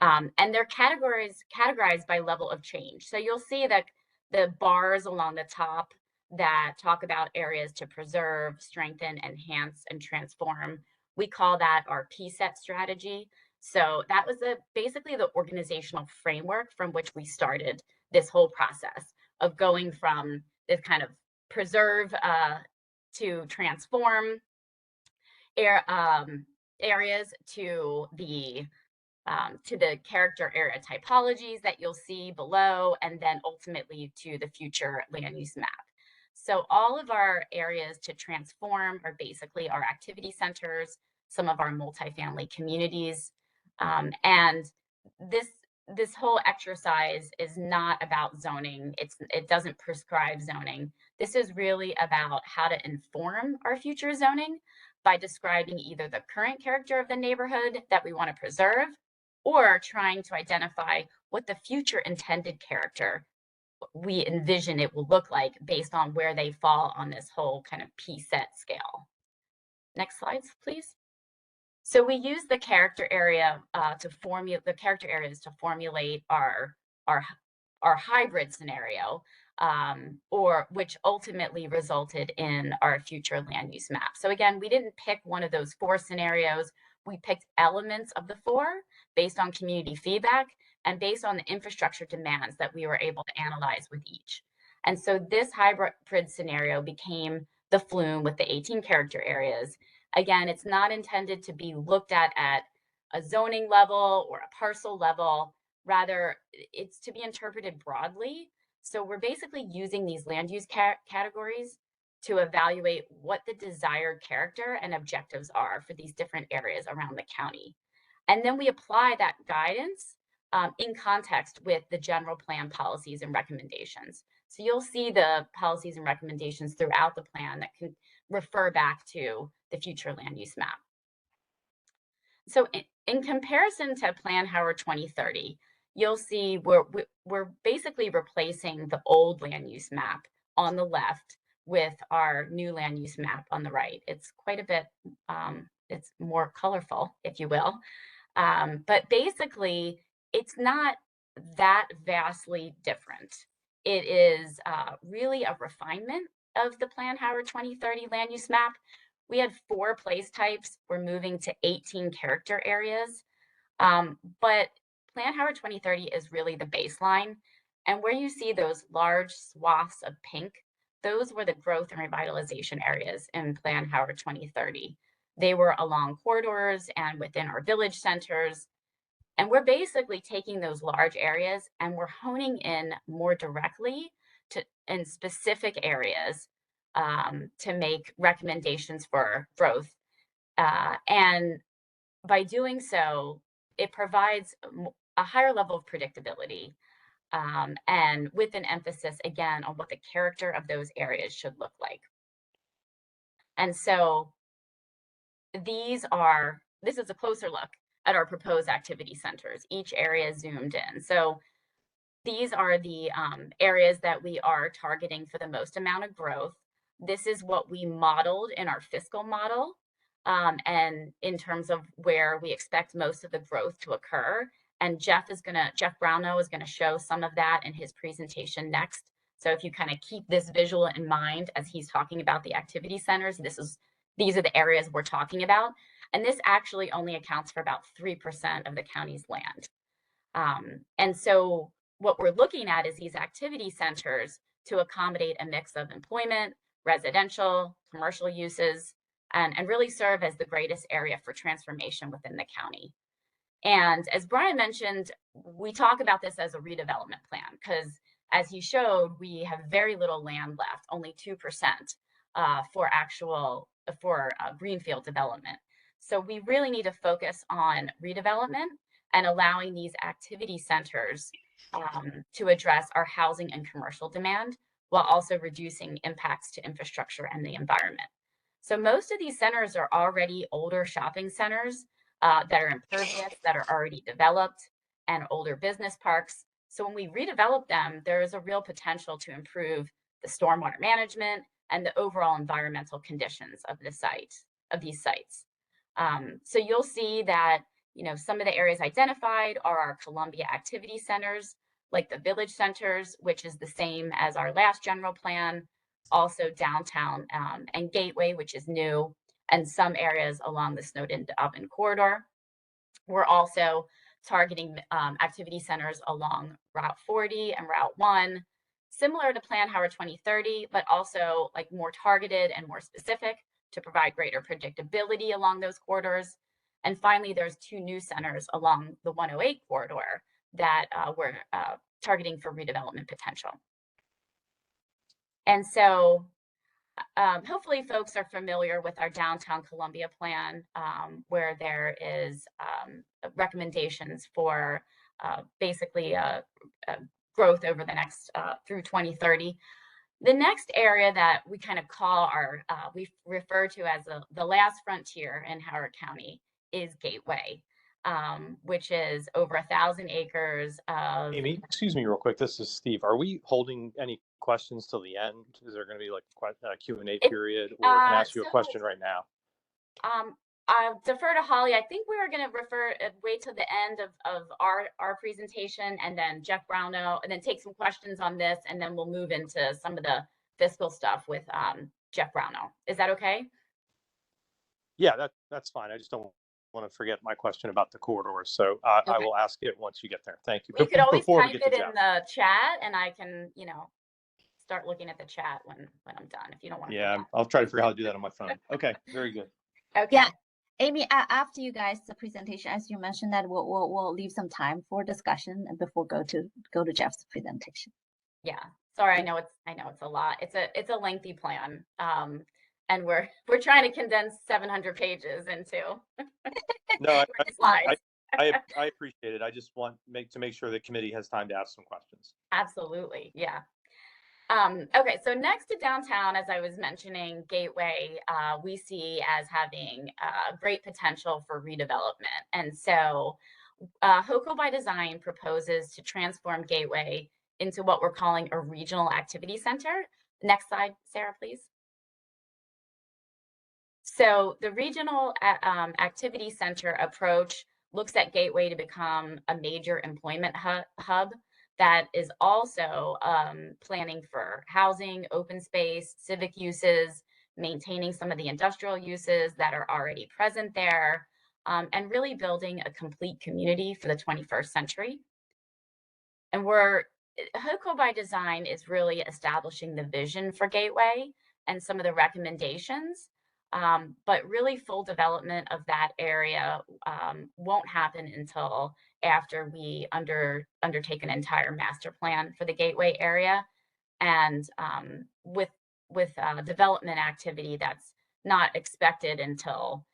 And they're categorized by level of change. So you'll see that the bars along the top that talk about areas to preserve, strengthen, enhance, and transform, we call that our PSET strategy. So that was basically the organizational framework from which we started this whole process of going from this kind of preserve to transform areas to the character area typologies that you'll see below, and then ultimately to the future land use map. So all of our areas to transform are basically our activity centers, some of our multifamily communities, and this whole exercise is not about zoning. It doesn't prescribe zoning. This is really about how to inform our future zoning by describing either the current character of the neighborhood that we want to preserve, or trying to identify what the future intended character we envision it will look like based on where they fall on this whole kind of PSET scale. Next slides, please. So we use the character area the character areas to formulate our hybrid scenario, or which ultimately resulted in our future land use map. So again, we didn't pick one of those 4 scenarios. We picked elements of the 4 based on community feedback and based on the infrastructure demands that we were able to analyze with each. And so this hybrid scenario became the flume with the 18 character areas. Again, it's not intended to be looked at a zoning level or a parcel level. Rather, it's to be interpreted broadly. So we're basically using these land use categories to evaluate what the desired character and objectives are for these different areas around the county. And then we apply that guidance in context with the general plan policies and recommendations. So you'll see the policies and recommendations throughout the plan that can refer back to the future land use map. So in comparison to Plan Howard 2030, you'll see we're basically replacing the old land use map on the left with our new land use map on the right. It's quite a bit, it's more colorful, if you will. But basically, it's not that vastly different. It is really a refinement of the Plan Howard 2030 land use map. We had 4 place types. We're moving to 18 character areas. But Plan Howard 2030 is really the baseline. And where you see those large swaths of pink, those were the growth and revitalization areas in Plan Howard 2030. They were along corridors and within our village centers. And we're basically taking those large areas and we're honing in more directly in specific areas to make recommendations for growth. And by doing so, it provides a higher level of predictability and with an emphasis, again, on what the character of those areas should look like. And so this is a closer look at our proposed activity centers, each area zoomed in. So these are the areas that we are targeting for the most amount of growth. This is what we modeled in our fiscal model and in terms of where we expect most of the growth to occur. And Jeff Brownell is gonna show some of that in his presentation next. So if you kind of keep this visual in mind as he's talking about the activity centers, these are the areas we're talking about. And this actually only accounts for about 3% of the county's land. And so what we're looking at is these activity centers to accommodate a mix of employment, residential, commercial uses, and really serve as the greatest area for transformation within the county. And as Brian mentioned, we talk about this as a redevelopment plan because as he showed, we have very little land left, only 2% for greenfield development. So we really need to focus on redevelopment and allowing these activity centers to address our housing and commercial demand while also reducing impacts to infrastructure and the environment. So most of these centers are already older shopping centers that are impervious, that are already developed, and older business parks. So when we redevelop them, there is a real potential to improve the stormwater management and the overall environmental conditions of these sites. So you'll see that some of the areas identified are our Columbia activity centers, like the village centers, which is the same as our last general plan, also downtown and Gateway, which is new, and some areas along the Snowden to Upton corridor. We're also targeting activity centers along Route 40 and Route 1, similar to Plan Howard 2030, but also like more targeted and more specific to provide greater predictability along those corridors. And finally, there's 2 new centers along the 108 corridor that we're targeting for redevelopment potential. And so hopefully folks are familiar with our downtown Columbia plan, where there is recommendations for basically growth over the next through 2030. The next area that we kind of call we refer to as the last frontier in Howard County is Gateway, which is over 1,000 acres of... Amy, excuse me real quick. This is Steve. Are we holding any questions till the end? Is there going to be like a Q&A period, or can I ask you a question right now? I'll defer to Holly. I think we were going to wait till the end of our presentation, and then Jeff Brownell, and then take some questions on this, and then we'll move into some of the fiscal stuff with Jeff Brownell. Is that okay? Yeah, that's fine. I just don't want to forget my question about the corridors, so Okay. I will ask it once you get there. Thank you. We could always Before we type get to it in Jeff. the chat, and I can, start looking at the chat when I'm done, if you don't want to. Yeah, I'll try to figure out how to do that on my phone. Okay, very good. Okay. Yeah, Amy, after you guys the presentation, as you mentioned, that we'll leave some time for discussion and before go to Jeff's presentation. Yeah, sorry, I know it's a lot. It's a lengthy plan, and we're trying to condense 700 pages into No, slides. I appreciate it. I just want to make sure the committee has time to ask some questions. Absolutely, yeah. Okay, so next to downtown, as I was mentioning, Gateway, we see as having great potential for redevelopment. And so HOCO by Design proposes to transform Gateway into what we're calling a regional activity center. Next slide, Sarah, please. So the regional activity center approach looks at Gateway to become a major employment hub that is also planning for housing, open space, civic uses, maintaining some of the industrial uses that are already present there, and really building a complete community for the 21st century. And HOCO by Design is really establishing the vision for Gateway and some of the recommendations. But really full development of that area won't happen until after we undertake an entire master plan for the Gateway area, and with development activity that's not expected until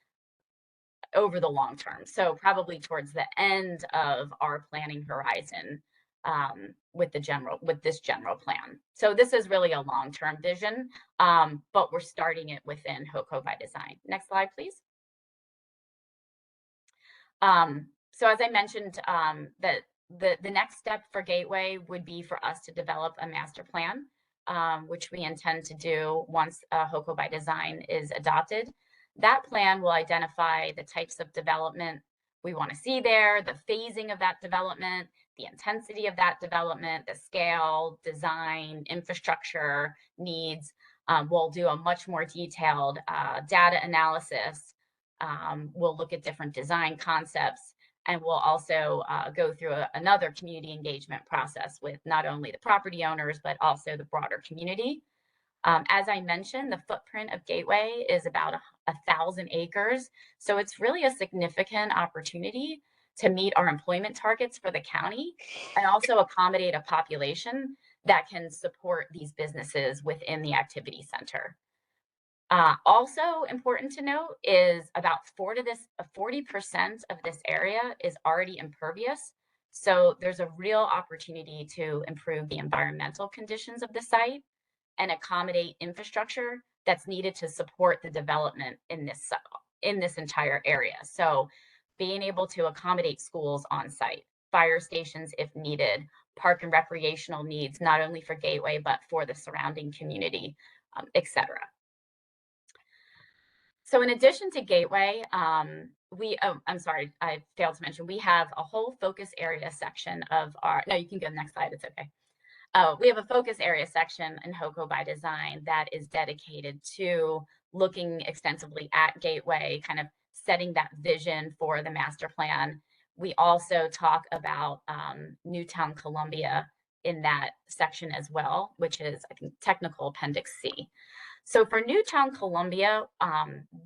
over the long term. So probably towards the end of our planning horizon with this general plan. So this is really a long-term vision, but we're starting it within HOCO by Design. Next slide, please. So as I mentioned, that the next step for Gateway would be for us to develop a master plan, which we intend to do once HOCO by Design is adopted. That plan will identify the types of development we want to see there, the phasing of that development, the intensity of that development, the scale, design, infrastructure needs. We'll do a much more detailed data analysis. We'll look at different design concepts, and we'll also go through another community engagement process with not only the property owners, but also the broader community. As I mentioned, the footprint of Gateway is about 1,000 acres. So it's really a significant opportunity to meet our employment targets for the county and also accommodate a population that can support these businesses within the activity center. Also important to note is about 40% of this area is already impervious. So there's a real opportunity to improve the environmental conditions of the site and accommodate infrastructure that's needed to support the development in this entire area. So being able to accommodate schools on site, fire stations if needed, park and recreational needs, not only for Gateway, but for the surrounding community, etc. So in addition to Gateway, I'm sorry, I failed to mention, we have a whole focus area section of no, you can go to the next slide, it's okay. We have a focus area section in HOCO by Design that is dedicated to looking extensively at Gateway, kind of setting that vision for the master plan. We also talk about Newtown Columbia in that section as well, which is, I think, technical appendix C. So for Newtown Columbia,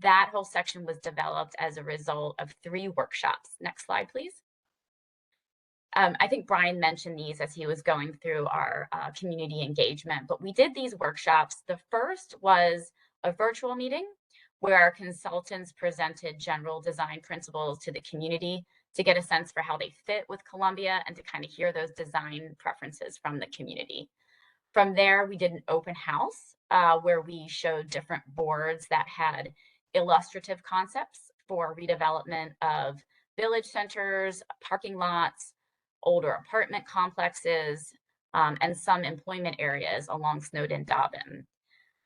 that whole section was developed as a result of 3 workshops. Next slide, please. I think Brian mentioned these as he was going through our community engagement, but we did these workshops. The first was a virtual meeting where our consultants presented general design principles to the community to get a sense for how they fit with Columbia and to kind of hear those design preferences from the community. From there, we did an open house where we showed different boards that had illustrative concepts for redevelopment of village centers, parking lots, older apartment complexes, and some employment areas along Snowden Dobbin.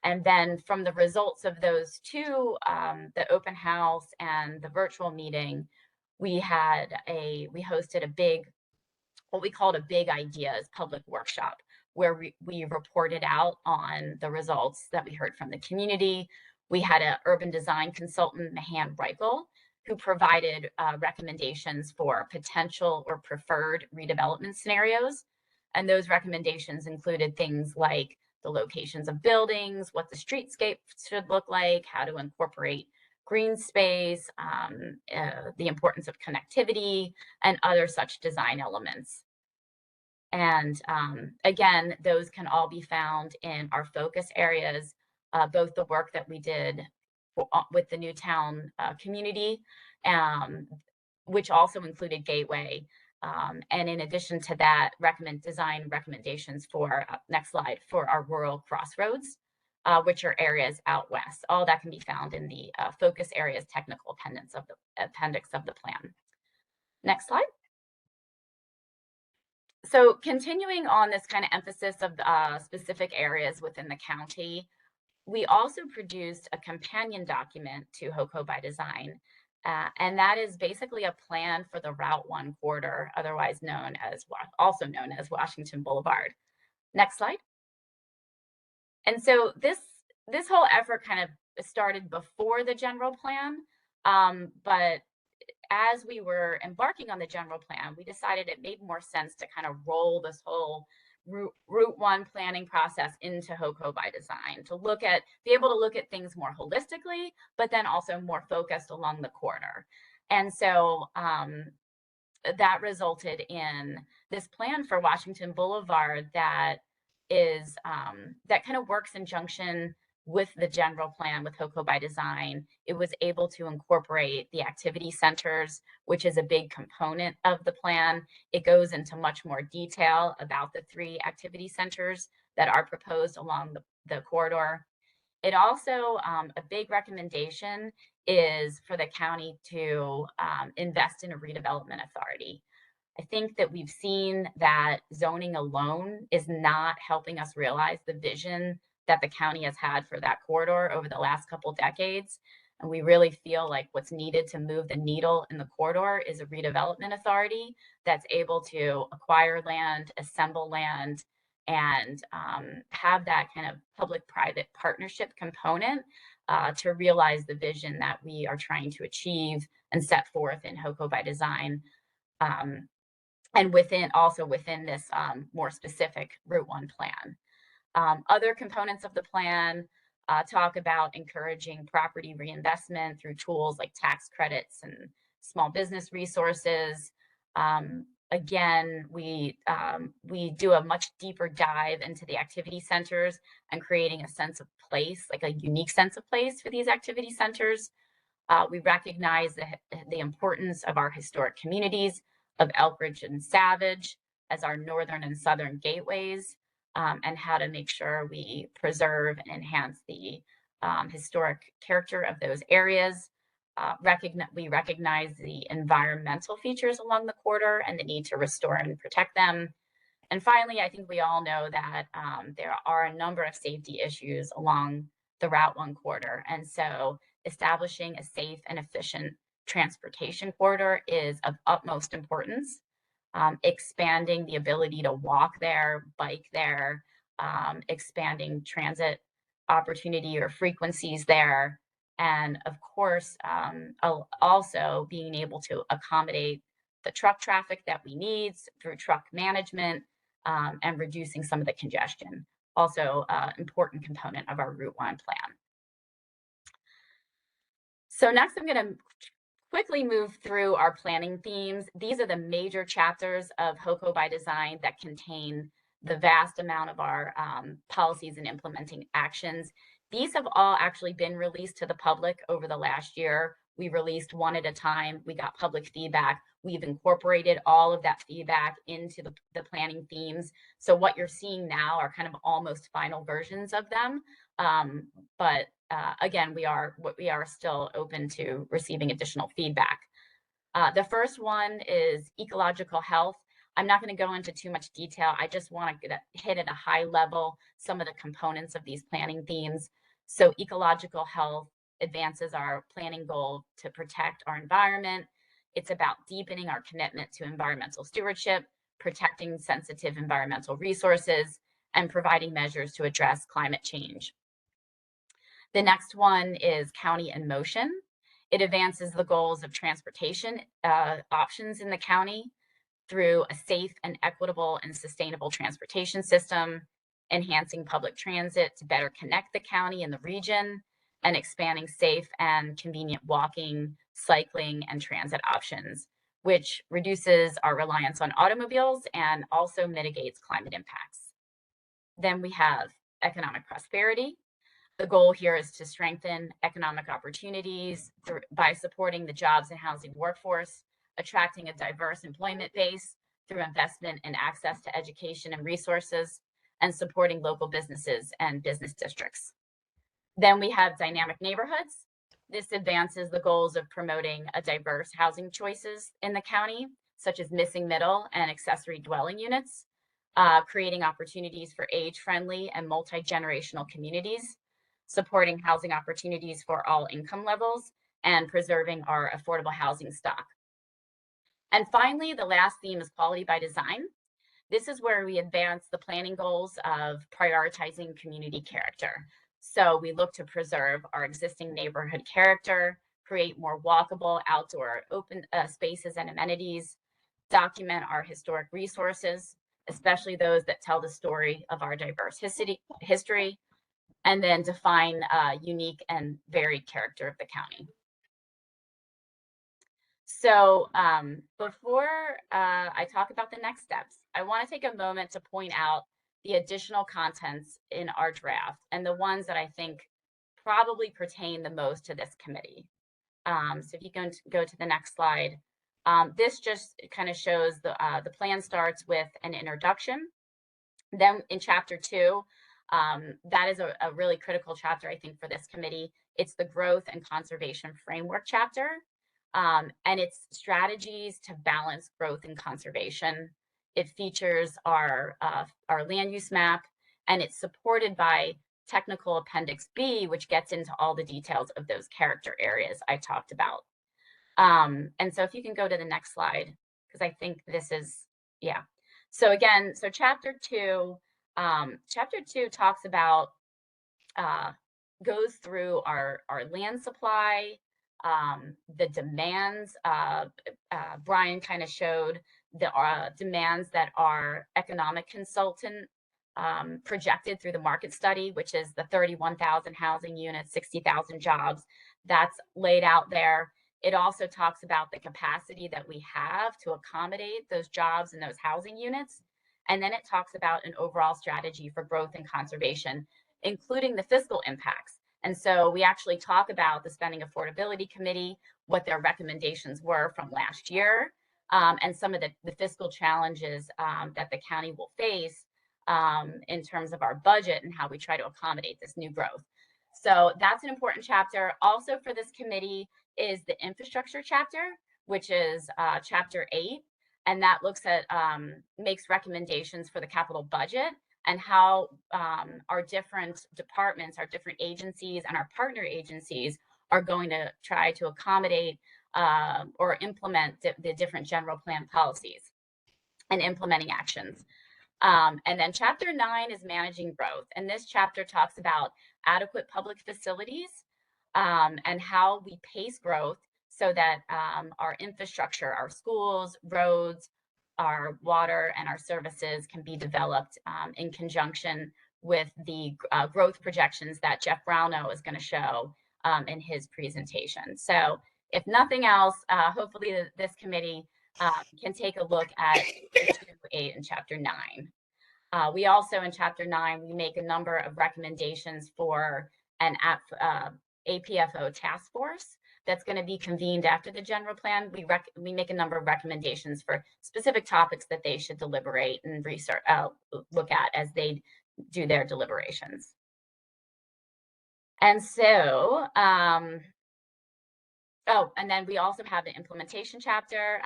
And then from the results of those 2, the open house and the virtual meeting, we hosted a big, what we called a big ideas public workshop, where we reported out on the results that we heard from the community. We had an urban design consultant, Mahan Reichel, who provided recommendations for potential or preferred redevelopment scenarios. And those recommendations included things like the locations of buildings, what the streetscape should look like, how to incorporate green space, the importance of connectivity, and other such design elements. And again, those can all be found in our focus areas, both the work that we did with the Newtown community, which also included Gateway. And in addition to that, design recommendations for, next slide, for our rural crossroads, which are areas out west. All that can be found in the focus areas technical appendix of the plan. Next slide. So continuing on this kind of emphasis of specific areas within the county, we also produced a companion document to HOCO by Design, and that is basically a plan for the Route 1 corridor, otherwise also known as Washington Boulevard. Next slide. And so this whole effort kind of started before the general plan, but as we were embarking on the general plan, we decided it made more sense to kind of roll this whole Route 1 planning process into HOCO by Design, to be able to look at things more holistically, but then also more focused along the corridor. And so that resulted in this plan for Washington Boulevard that is that kind of works in junction with the general plan with HOCO by Design. It was able to incorporate the activity centers, which is a big component of the plan. It goes into much more detail about the 3 activity centers that are proposed along the corridor. It also, a big recommendation is for the county to invest in a redevelopment authority. I think that we've seen that zoning alone is not helping us realize the vision that the county has had for that corridor over the last couple decades. And we really feel like what's needed to move the needle in the corridor is a redevelopment authority that's able to acquire land, assemble land, and have that kind of public-private partnership component to realize the vision that we are trying to achieve and set forth in HOCO by Design. And within this more specific Route 1 plan. Other components of the plan talk about encouraging property reinvestment through tools like tax credits and small business resources. Again, we do a much deeper dive into the activity centers and creating a sense of place, like a unique sense of place for these activity centers. We recognize the importance of our historic communities of Elkridge and Savage as our northern and southern gateways, and how to make sure we preserve and enhance the historic character of those areas. We recognize the environmental features along the corridor and the need to restore and protect them. And finally, I think we all know that there are a number of safety issues along the Route 1 corridor. And so establishing a safe and efficient transportation corridor is of utmost importance. Expanding the ability to walk there, bike there, expanding transit opportunity or frequencies there, and of course, also being able to accommodate the truck traffic that we need through truck management and reducing some of the congestion. Also, important component of our Route 1 plan. So next, I'm going to quickly move through our planning themes. These are the major chapters of HOCO by Design that contain the vast amount of our policies and implementing actions. These have all actually been released to the public over the last year. We released one at a time. We got public feedback. We've incorporated all of that feedback into the planning themes. So what you're seeing now are kind of almost final versions of them. But again, we are still open to receiving additional feedback. The first one is ecological health. I'm not going to go into too much detail. I just want to hit at a high level some of the components of these planning themes. So ecological health advances our planning goal to protect our environment. It's about deepening our commitment to environmental stewardship, protecting sensitive environmental resources, and providing measures to address climate change. The next one is County in Motion. It advances the goals of transportation options in the county through a safe and equitable and sustainable transportation system, enhancing public transit to better connect the county and the region, and expanding safe and convenient walking, cycling, and transit options, which reduces our reliance on automobiles and also mitigates climate impacts. Then we have economic prosperity. The goal here is to strengthen economic opportunities by supporting the jobs and housing workforce, attracting a diverse employment base through investment in access to education and resources, and supporting local businesses and business districts. Then we have dynamic neighborhoods. This advances the goals of promoting a diverse housing choices in the county, such as missing middle and accessory dwelling units, creating opportunities for age-friendly and multi-generational communities, supporting housing opportunities for all income levels, and preserving our affordable housing stock. And finally, the last theme is quality by design. This is where we advance the planning goals of prioritizing community character. So we look to preserve our existing neighborhood character, create more walkable outdoor open spaces and amenities, document our historic resources, especially those that tell the story of our diverse history, and then define unique and varied character of the county. So before I talk about the next steps, I want to take a moment to point out the additional contents in our draft and the ones that I think probably pertain the most to this committee. So if you can go to the next slide, this just kind of shows the plan starts with an introduction. Then in chapter 2, that is a really critical chapter, I think, for this committee. It's the growth and conservation framework chapter. And it's strategies to balance growth and conservation. It features our land use map, and it's supported by technical appendix B, which gets into all the details of those character areas I talked about. And so if you can go to the next slide, because I think this is, yeah. So again, so chapter 2 talks about, goes through our land supply, the demands. Brian kind of showed the demands that our economic consultant projected through the market study, which is the 31,000 housing units, 60,000 jobs. That's laid out there. It also talks about the capacity that we have to accommodate those jobs and those housing units. And then it talks about an overall strategy for growth and conservation, including the fiscal impacts. And so we actually talk about the Spending Affordability Committee, what their recommendations were from last year, and some of the fiscal challenges that the county will face in terms of our budget and how we try to accommodate this new growth. So that's an important chapter. Also for this committee is the infrastructure chapter, which is chapter 8. And that looks at, makes recommendations for the capital budget and how our different departments, our different agencies, and our partner agencies are going to try to accommodate or implement the different general plan policies and implementing actions. And then chapter 9 is managing growth. And this chapter talks about adequate public facilities and how we pace growth so that our infrastructure, our schools, roads, our water, and our services can be developed in conjunction with the growth projections that Jeff Brownell is going to show in his presentation. So if nothing else, hopefully this committee can take a look at chapter 2, 8, and chapter 9. We also, in chapter 9, we make a number of recommendations for an APFO task force that's going to be convened after the general plan. We make a number of recommendations for specific topics that they should deliberate and research, look at as they do their deliberations. And so, and then we also have the implementation chapter.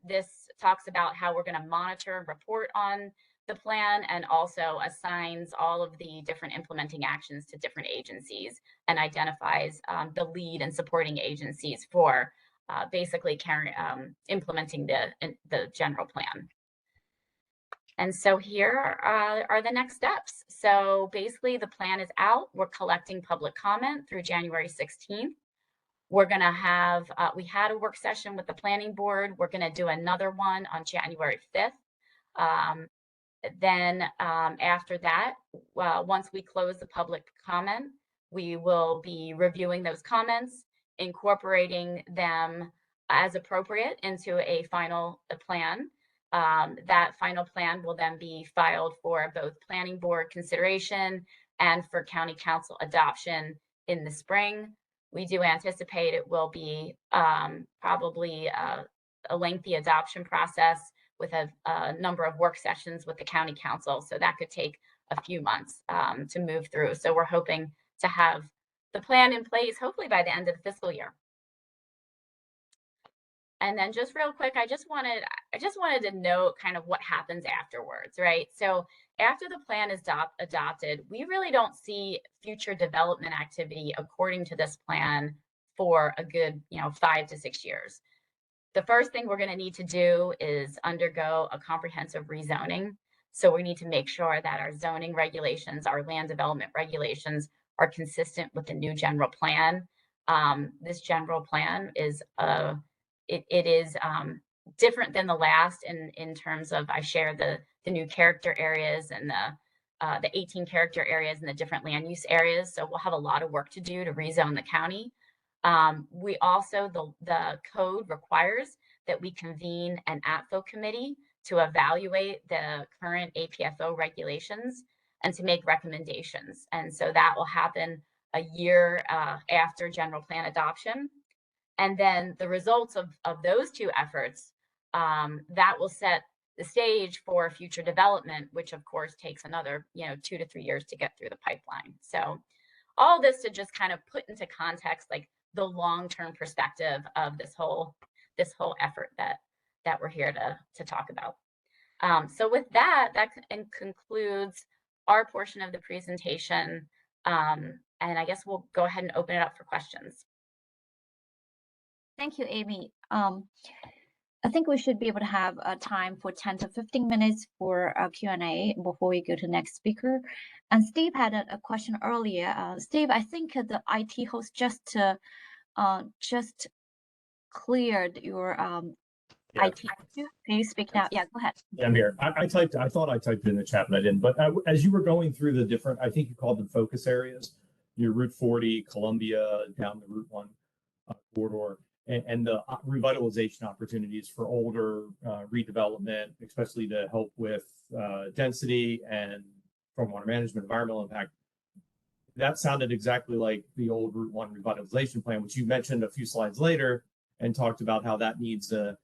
This talks about how we're going to monitor and report on the plan, and also assigns all of the different implementing actions to different agencies and identifies the lead and supporting agencies for basically implementing the general plan. And so here are the next steps. So basically the plan is out. We're collecting public comment through January 16th. We're going to have, we had a work session with the planning board. We're going to do another one on January 5th. Then after that, once we close the public comment, we will be reviewing those comments, incorporating them as appropriate into a final plan. That final plan will then be filed for both planning board consideration and for county council adoption in the spring. We do anticipate it will be probably a lengthy adoption process with a number of work sessions with the county council. So that could take a few months to move through. So we're hoping to have the plan in place, hopefully by the end of the fiscal year. And then just real quick, I just wanted to note kind of what happens afterwards, right? So after the plan is adopted, we really don't see future development activity according to this plan for a good, 5 to 6 years. The first thing we're going to need to do is undergo a comprehensive rezoning. So we need to make sure that our zoning regulations, our land development regulations are consistent with the new general plan. This general plan is it is different than the last in terms of, I share the new character areas and the 18 character areas and the different land use areas. So we'll have a lot of work to do to rezone the county. We also, the code requires that we convene an APFO committee to evaluate the current APFO regulations and to make recommendations. And so that will happen a year after general plan adoption. And then the results of those two efforts, that will set the stage for future development, which of course takes another 2 to 3 years to get through the pipeline. So all this to just kind of put into context like the long-term perspective of this whole effort that we're here to talk about. So with that concludes our portion of the presentation. And I guess we'll go ahead and open it up for questions. Thank you, Amy. I think we should be able to have time for 10 to 15 minutes for a Q&A before we go to next speaker. And Steve had a question earlier. Steve, I think the IT host just cleared your IT. Can you speak now? Yeah, go ahead. Yeah, I'm here. I thought I typed it in the chat, but I didn't. But as you were going through the different, I think you called them focus areas, your Route 40, Columbia, down the Route 1 corridor, and the revitalization opportunities for older redevelopment, especially to help with density and stormwater management, environmental impact. That sounded exactly like the old Route 1 revitalization plan, which you mentioned a few slides later and talked about how that needs a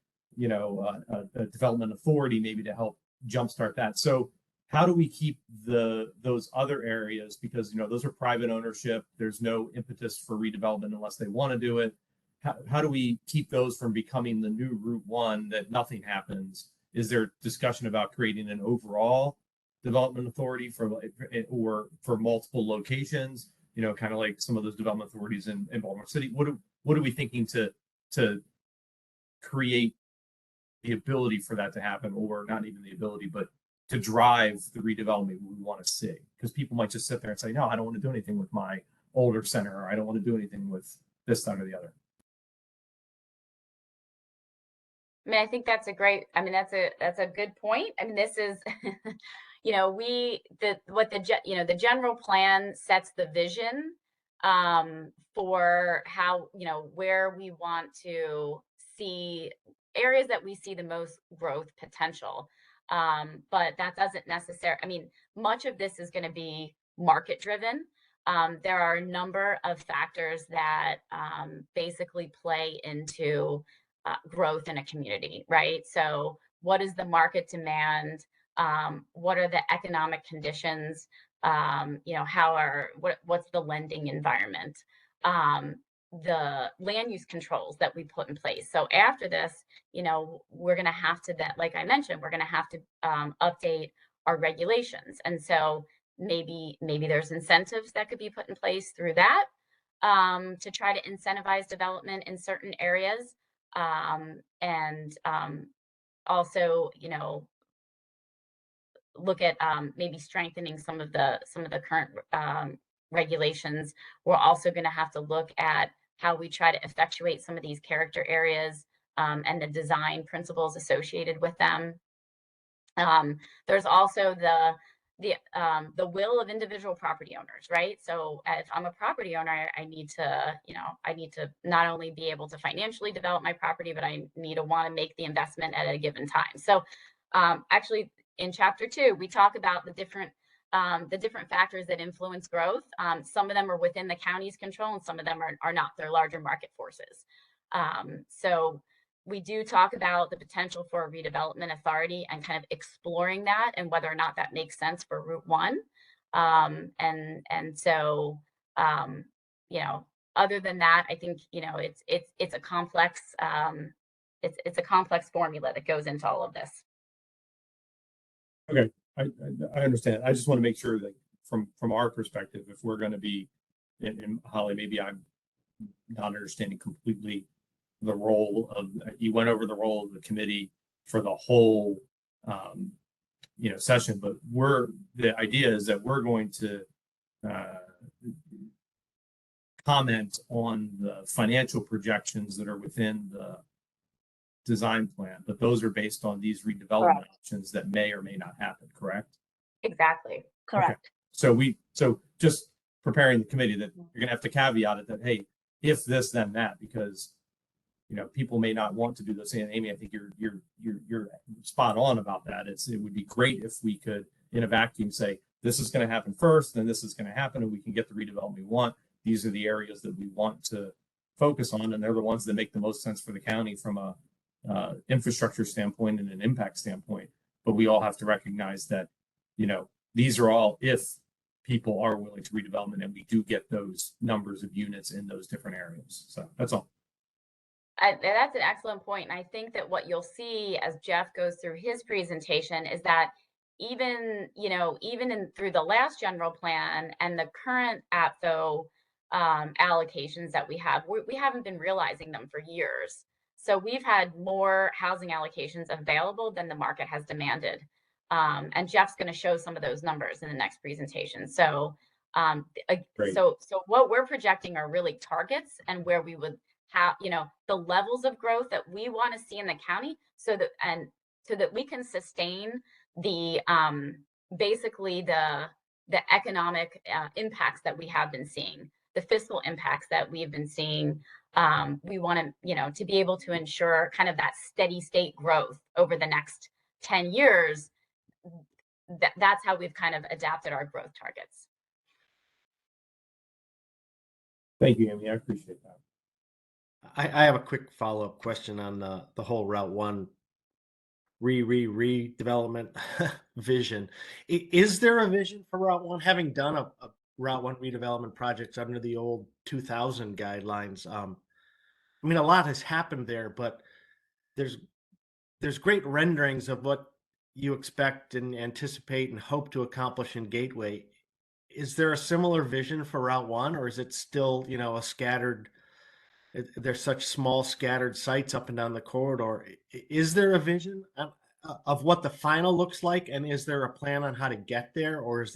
development authority maybe to help jumpstart that. So how do we keep those other areas, because those are private ownership, there's no impetus for redevelopment unless they want to do it. How do we keep those from becoming the new Route 1 that nothing happens? Is there discussion about creating an overall development authority for multiple locations? Kind of like some of those development authorities in Baltimore City. What are we thinking to create the ability for that to happen, or not even the ability, but to drive the redevelopment we want to see? Because people might just sit there and say, no, I don't want to do anything with my older center, or I don't want to do anything with this, that, or the other. I mean, I think that's a great, that's a good point. I mean, this is, the general plan sets the vision for how, where we want to see areas that we see the most growth potential. But that doesn't necessarily, much of this is going to be market driven. There are a number of factors that basically play into growth in a community, right? So what is the market demand? What are the economic conditions? What's the lending environment? The land use controls that we put in place. So after this, we're going to have to, like I mentioned, we're going to have to update our regulations. And so maybe there's incentives that could be put in place through that to try to incentivize development in certain areas. And also, look at maybe strengthening some of the current regulations. We're also going to have to look at how we try to effectuate some of these character areas and the design principles associated with them. There's also the will of individual property owners, right? So if I'm a property owner, I need to not only be able to financially develop my property, but I need to want to make the investment at a given time. So actually in chapter 2, we talk about the different factors that influence growth. Some of them are within the county's control and some of them are not. They're larger market forces. So we do talk about the potential for a redevelopment authority and kind of exploring that and whether or not that makes sense for Route 1. And so, you know, other than that, I think, you know, it's a complex, it's a complex formula that goes into all of this. Okay, I understand. I just want to make sure that from our perspective, if we're going to be, and Holly, maybe I'm not understanding completely the role of, you went over the role of the committee for the whole, you know, session, but the idea is that we're going to comment on the financial projections that are within the design plan, but those are based on these redevelopment options that may or may not happen, correct? Exactly. Correct. Okay. So just preparing the committee that you're gonna have to caveat it that, hey, if this, then that, because, you know, people may not want to do this. And Amy, I think you're spot on about that. It would be great if we could, in a vacuum, say, this is going to happen first, then this is going to happen, and we can get the redevelopment we want. These are the areas that we want to focus on, and they're the ones that make the most sense for the county from a infrastructure standpoint and an impact standpoint. But we all have to recognize that, you know, these are all if people are willing to redevelopment and we do get those numbers of units in those different areas. So that's all. That's an excellent point. And I think that what you'll see as Jeff goes through his presentation is that even, you know, even through the last general plan and the current APFO allocations that we have, we haven't been realizing them for years. So we've had more housing allocations available than the market has demanded. And Jeff's going to show some of those numbers in the next presentation. So, so what we're projecting are really targets and where we would have, you know, the levels of growth that we want to see in the county, so that we can sustain the basically the economic impacts that we have been seeing, the fiscal impacts that we've been seeing. We want to, you know, to be able to ensure kind of that steady state growth over the next 10 years. That's how we've kind of adapted our growth targets. Thank you, Amy. I appreciate that. I have a quick follow-up question on the whole Route 1 redevelopment vision. Is there a vision for Route 1, having done a Route 1 redevelopment project under the old 2000 guidelines? I mean, a lot has happened there, but there's great renderings of what you expect and anticipate and hope to accomplish in Gateway. Is there a similar vision for Route 1, or is it still, you know, a scattered? There's such small scattered sites up and down the corridor. Is there a vision of what the final looks like? And is there a plan on how to get there? Or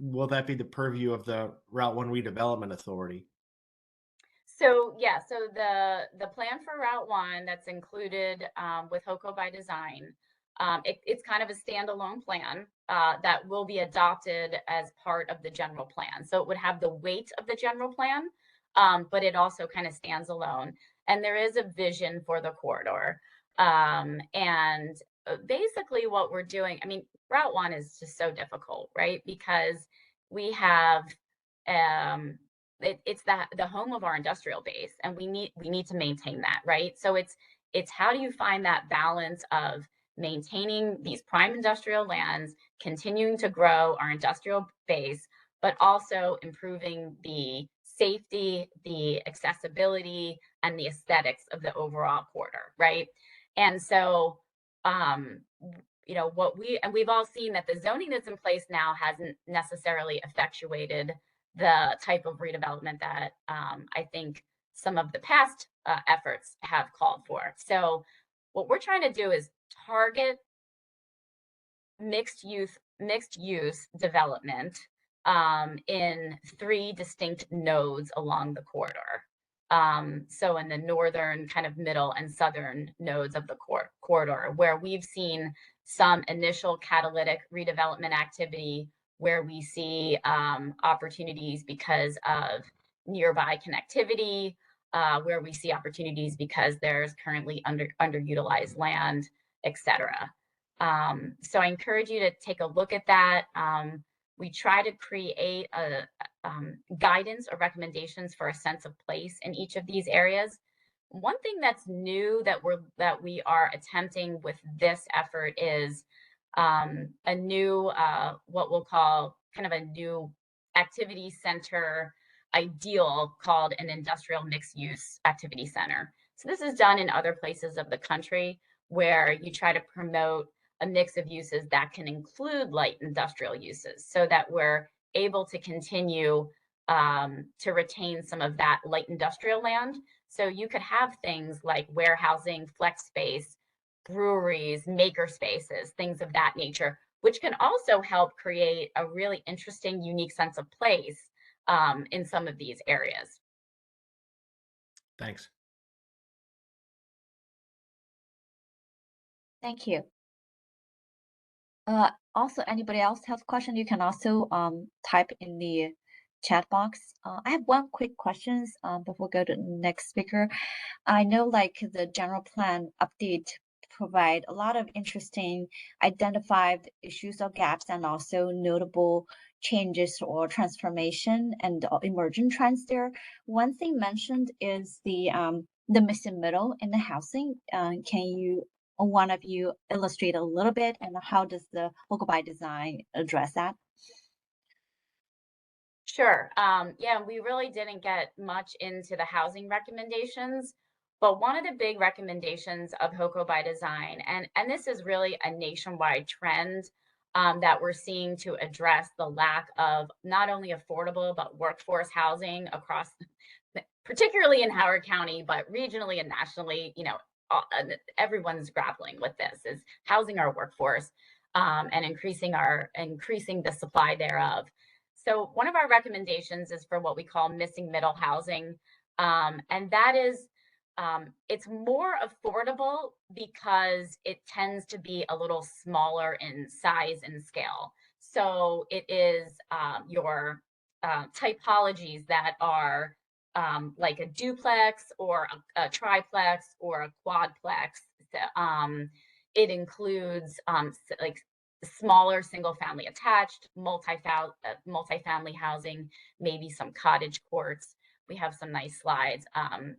will that be the purview of the Route 1 Redevelopment Authority? So yeah, so the plan for Route 1 that's included with HOCO by Design, it's kind of a standalone plan that will be adopted as part of the general plan. So it would have the weight of the general plan, but it also kind of stands alone. And there is a vision for the corridor. And basically what we're doing, I mean, Route 1 is just so difficult, right? Because we have, it's the home of our industrial base, and we need to maintain that, right? So it's how do you find that balance of maintaining these prime industrial lands, continuing to grow our industrial base, but also improving the safety, the accessibility, and the aesthetics of the overall corridor, right? And so, you know, we've all seen that the zoning that's in place now hasn't necessarily effectuated the type of redevelopment that I think some of the past efforts have called for. So what we're trying to do is target mixed use development in 3 distinct nodes along the corridor. So in the northern, kind of middle and southern nodes of the corridor, where we've seen some initial catalytic redevelopment activity, where we see opportunities because of nearby connectivity, where we see opportunities because there's currently underutilized land, et cetera. So I encourage you to take a look at that. We try to create a guidance or recommendations for a sense of place in each of these areas. One thing that's new that we are attempting with this effort is a new what we'll call kind of a new activity center ideal called an industrial mixed use activity center. So this is done in other places of the country where you try to promote a mix of uses that can include light industrial uses so that we're able to continue to retain some of that light industrial land. So you could have things like warehousing, flex space, breweries, maker spaces, things of that nature, which can also help create a really interesting, unique sense of place in some of these areas. Thanks. Thank you. Also, anybody else have question? You can also type in the chat box. I have one quick questions before we go to the next speaker. I know like the general plan update provide a lot of interesting identified issues or gaps and also notable changes or transformation and emerging trends there. One thing mentioned is the missing middle in the housing. Can you, one of you, illustrate a little bit, and how does the Local by Design address that? Sure. Yeah, we really didn't get much into the housing recommendations, but one of the big recommendations of HOCO by Design, and this is really a nationwide trend that we're seeing to address the lack of not only affordable but workforce housing across, particularly in Howard County, but regionally and nationally. You know, everyone's grappling with this: is housing our workforce and increasing the supply thereof. So one of our recommendations is for what we call missing middle housing. And that is, it's more affordable because it tends to be a little smaller in size and scale. So it is your typologies that are like a duplex or a triplex or a quadplex. It includes like smaller single family attached, multi-family housing, maybe some cottage courts. We have some nice slides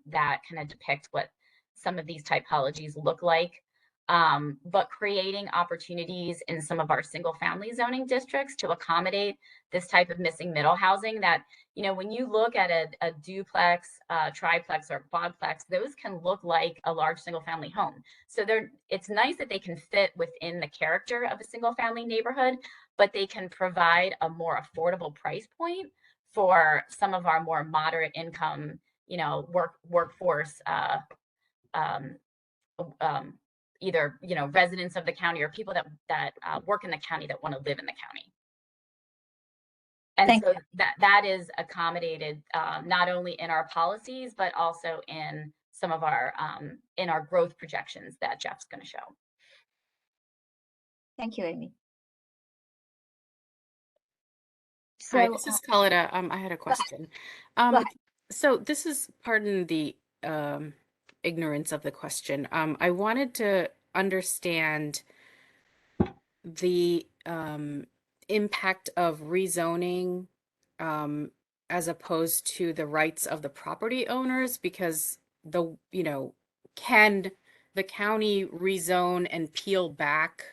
that kind of depict what some of these typologies look like. But creating opportunities in some of our single family zoning districts to accommodate this type of missing middle housing that, you know, when you look at a duplex, triplex, or quadplex, those can look like a large single family home. So it's nice that they can fit within the character of a single family neighborhood, but they can provide a more affordable price point for some of our more moderate income, you know, workforce, either, you know, residents of the county or people that work in the county that want to live in the county. And so that is accommodated not only in our policies, but also in some of our in our growth projections that Jeff's going to show. Thank you, Amy. So, hi, this is Kalida. I had a question. So this is, pardon the ignorance of the question. I wanted to understand the impact of rezoning as opposed to the rights of the property owners, because can the county rezone and peel back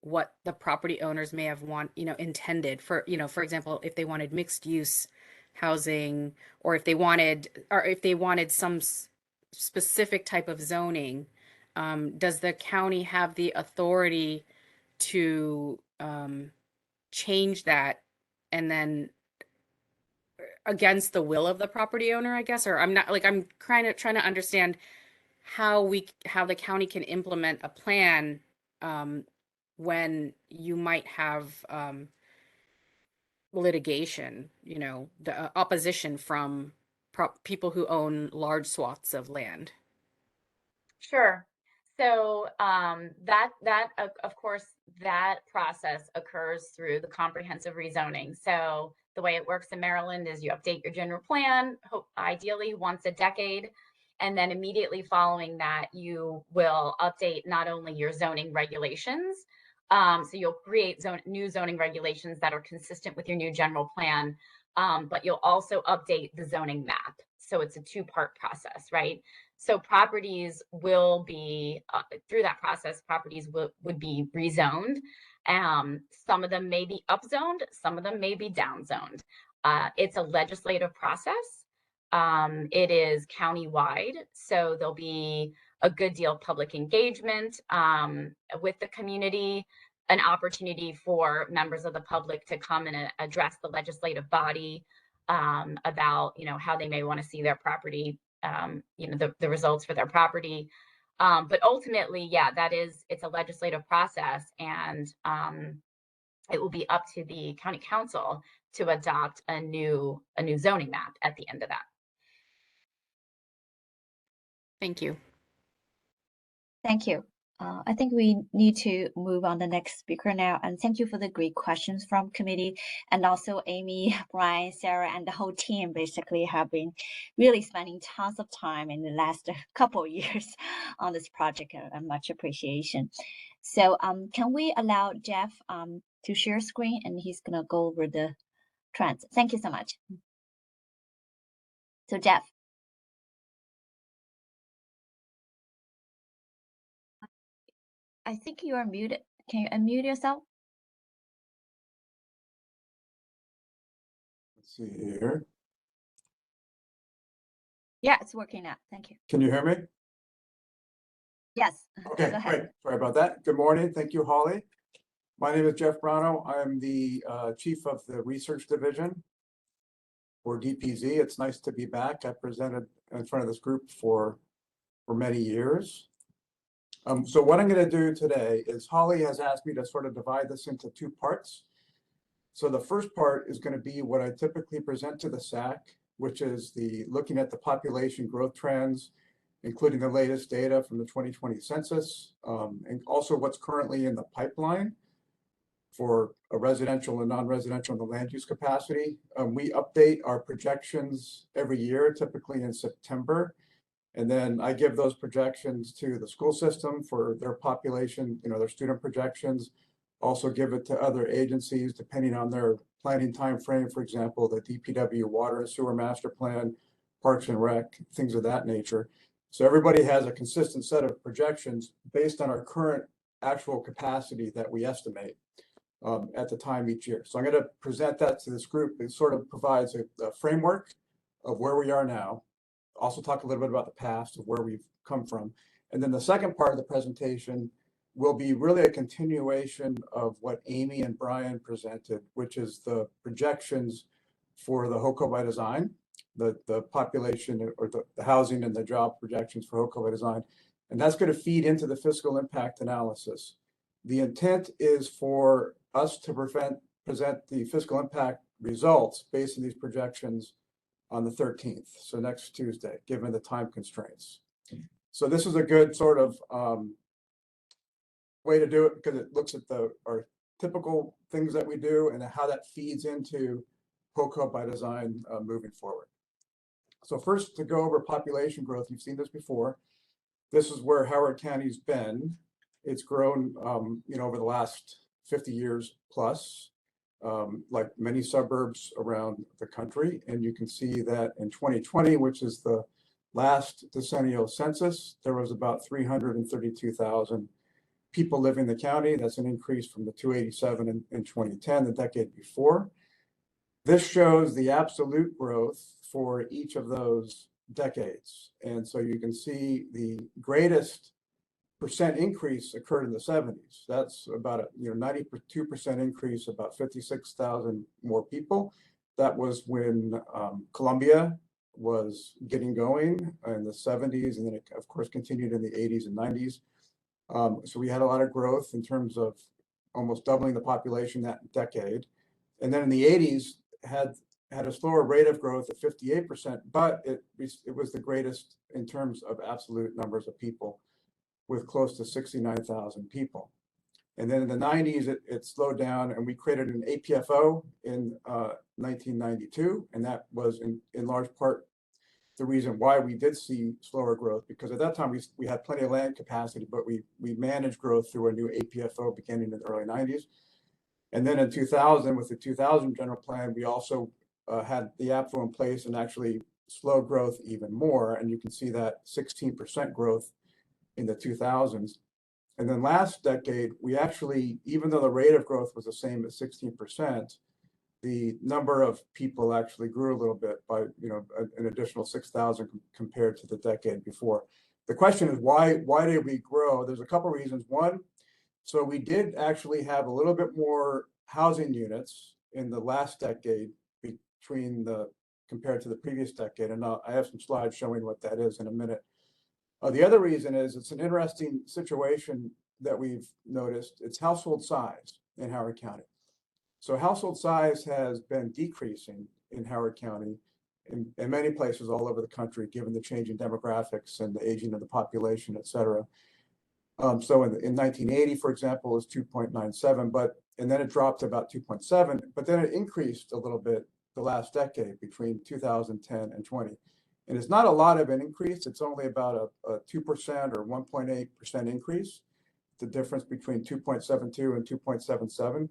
what the property owners may have intended for, for example, if they wanted mixed use housing, or if they wanted some specific type of zoning, does the county have the authority to change that, and then against the will of the property owner, I guess? Or I'm trying to understand how the county can implement a plan when you might have litigation, the opposition from people who own large swaths of land. Sure. So that of course, that process occurs through the comprehensive rezoning. So the way it works in Maryland is you update your general plan, ideally once a decade, and then immediately following that, you will update not only your zoning regulations, so you'll create new zoning regulations that are consistent with your new general plan, but you'll also update the zoning map. So it's a two-part process, right? So properties will be, through that process, properties would be rezoned. Some of them may be upzoned, some of them may be downzoned. It's a legislative process. It is countywide, so there'll be a good deal of public engagement with the community, an opportunity for members of the public to come and address the legislative body about, how they may want to see their property, the results for their property. But ultimately, yeah, it's a legislative process, and it will be up to the county council to adopt a new zoning map at the end of that. Thank you. Thank you. I think we need to move on to the next speaker now. And thank you for the great questions from committee. And also Amy, Brian, Sarah, and the whole team basically have been really spending tons of time in the last couple of years on this project, and much appreciation. So can we allow Jeff to share screen, and he's gonna go over the trends. Thank you so much. So Jeff. I think you are muted. Can you unmute yourself? Let's see here. Yeah, it's working now. Thank you. Can you hear me? Yes. Okay, great. Sorry about that. Good morning. Thank you, Holly. My name is Jeff Brano. I'm the chief of the research division for DPZ. It's nice to be back. I presented in front of this group for many years. So what I'm going to do today is Holly has asked me to sort of divide this into two parts. So the first part is going to be what I typically present to the SAAC, which is looking at the population growth trends, including the latest data from the 2020 census, and also what's currently in the pipeline for a residential and non-residential in the land use capacity. We update our projections every year, typically in September. And then I give those projections to the school system for their population, their student projections. Also give it to other agencies depending on their planning time frame. For example, the DPW Water and Sewer Master Plan, Parks and Rec, things of that nature. So everybody has a consistent set of projections based on our current actual capacity that we estimate at the time each year. So I'm going to present that to this group. It sort of provides a framework of where we are now. Also talk a little bit about the past of where we've come from. And then the second part of the presentation will be really a continuation of what Amy and Brian presented, which is the projections for the HOCO by design, the population or the housing and the job projections for HOCO by design. And that's going to feed into the fiscal impact analysis. The intent is for us to present the fiscal impact results based on these projections on the 13th, so next Tuesday, given the time constraints. So this is a good sort of way to do it because it looks at our typical things that we do and how that feeds into HOCO by design moving forward. So first, to go over population growth, you've seen this before. This is where Howard County's been. It's grown, over the last 50 years plus. Like many suburbs around the country. And you can see that in 2020, which is the last decennial census, there was about 332,000 people living in the county. That's an increase from the 287 in 2010, the decade before. This shows the absolute growth for each of those decades. And so you can see the greatest percent increase occurred in the 70s. That's about a 92% increase, about 56,000 more people. That was when Columbia was getting going in the 70s, and then it of course continued in the 80s and 90s. So we had a lot of growth in terms of almost doubling the population that decade. And then in the 80s had a slower rate of growth at 58%, but it was the greatest in terms of absolute numbers of people, with close to 69,000 people. And then in the 90s, it slowed down, and we created an APFO in 1992. And that was in large part the reason why we did see slower growth, because at that time we had plenty of land capacity, but we managed growth through a new APFO beginning in the early 90s. And then in 2000, with the 2000 general plan, we also had the APFO in place and actually slow growth even more. And you can see that 16% growth in the 2000s. And then last decade, we actually, even though the rate of growth was the same at 16%, the number of people actually grew a little bit by, an additional 6,000 compared to the decade before. The question is, why did we grow? There's a couple of reasons. One, so we did actually have a little bit more housing units in the last decade compared to the previous decade. And I have some slides showing what that is in a minute. The other reason is it's an interesting situation that we've noticed. It's household size in Howard County. So household size has been decreasing in Howard County in many places all over the country, given the changing demographics and the aging of the population, et cetera. So in 1980, for example, it was 2.97, and then it dropped to about 2.7, but then it increased a little bit the last decade between 2010 and 20. And it's not a lot of an increase. It's only about a 2% or 1.8% increase, the difference between 2.72 and 2.77.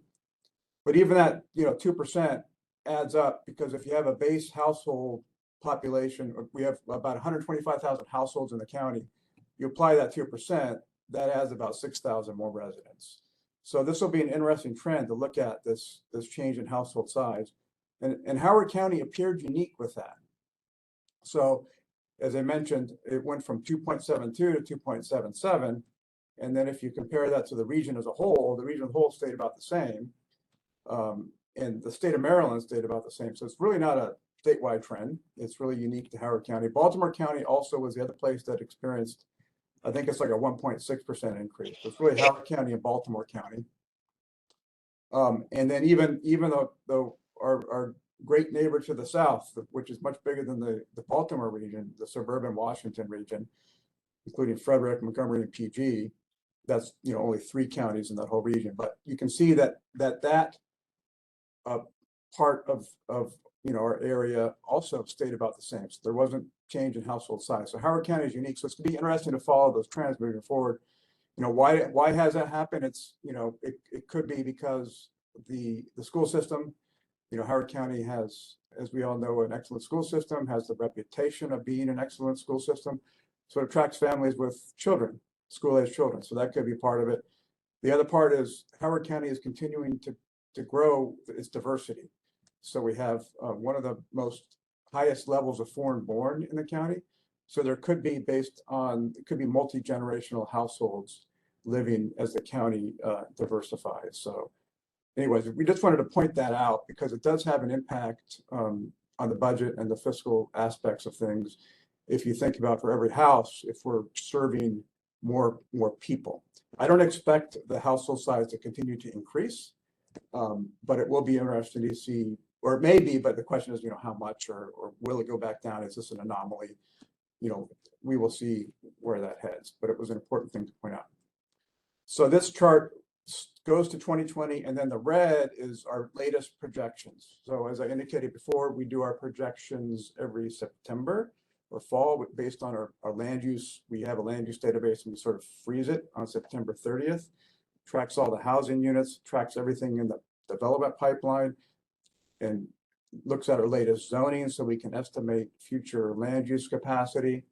But even that, 2% adds up, because if you have a base household population, we have about 125,000 households in the county. You apply that 2%, that adds about 6,000 more residents. So this will be an interesting trend to look at, this change in household size. And Howard County appeared unique with that. So as I mentioned, it went from 2.72 to 2.77. And then if you compare that to the region as a whole, the region as a whole stayed about the same. And the state of Maryland stayed about the same. So it's really not a statewide trend. It's really unique to Howard County. Baltimore County also was the other place that experienced, I think it's like a 1.6% increase. So it's really Howard County and Baltimore County. And then even though our great neighbor to the south, which is much bigger than the Baltimore region, the suburban Washington region, including Frederick, Montgomery, and PG, that's only 3 counties in that whole region. But you can see that part of our area also stayed about the same. So there wasn't change in household size. So Howard County is unique. So it's going to be interesting to follow those trends moving forward. Why has that happened? It's it could be because the school system. Howard County has, as we all know, an excellent school system, has the reputation of being an excellent school system. So it attracts families with children, school-age children. So that could be part of it. The other part is Howard County is continuing to grow its diversity. So we have one of the most highest levels of foreign born in the county. So there could be it could be multi-generational households living as the county diversifies. So anyways, we just wanted to point that out because it does have an impact on the budget and the fiscal aspects of things. If you think about for every house, if we're serving more people, I don't expect the household size to continue to increase, but it will be interesting to see, or it may be, but the question is, how much, or will it go back down? Is this an anomaly? We will see where that heads, but it was an important thing to point out. So this chart goes to 2020, and then the red is our latest projections. So as I indicated before, we do our projections every September or fall based on our land use. We have a land use database, and we sort of freeze it on September 30th. Tracks all the housing units, tracks everything in the development pipeline, and looks at our latest zoning so we can estimate future land use capacity.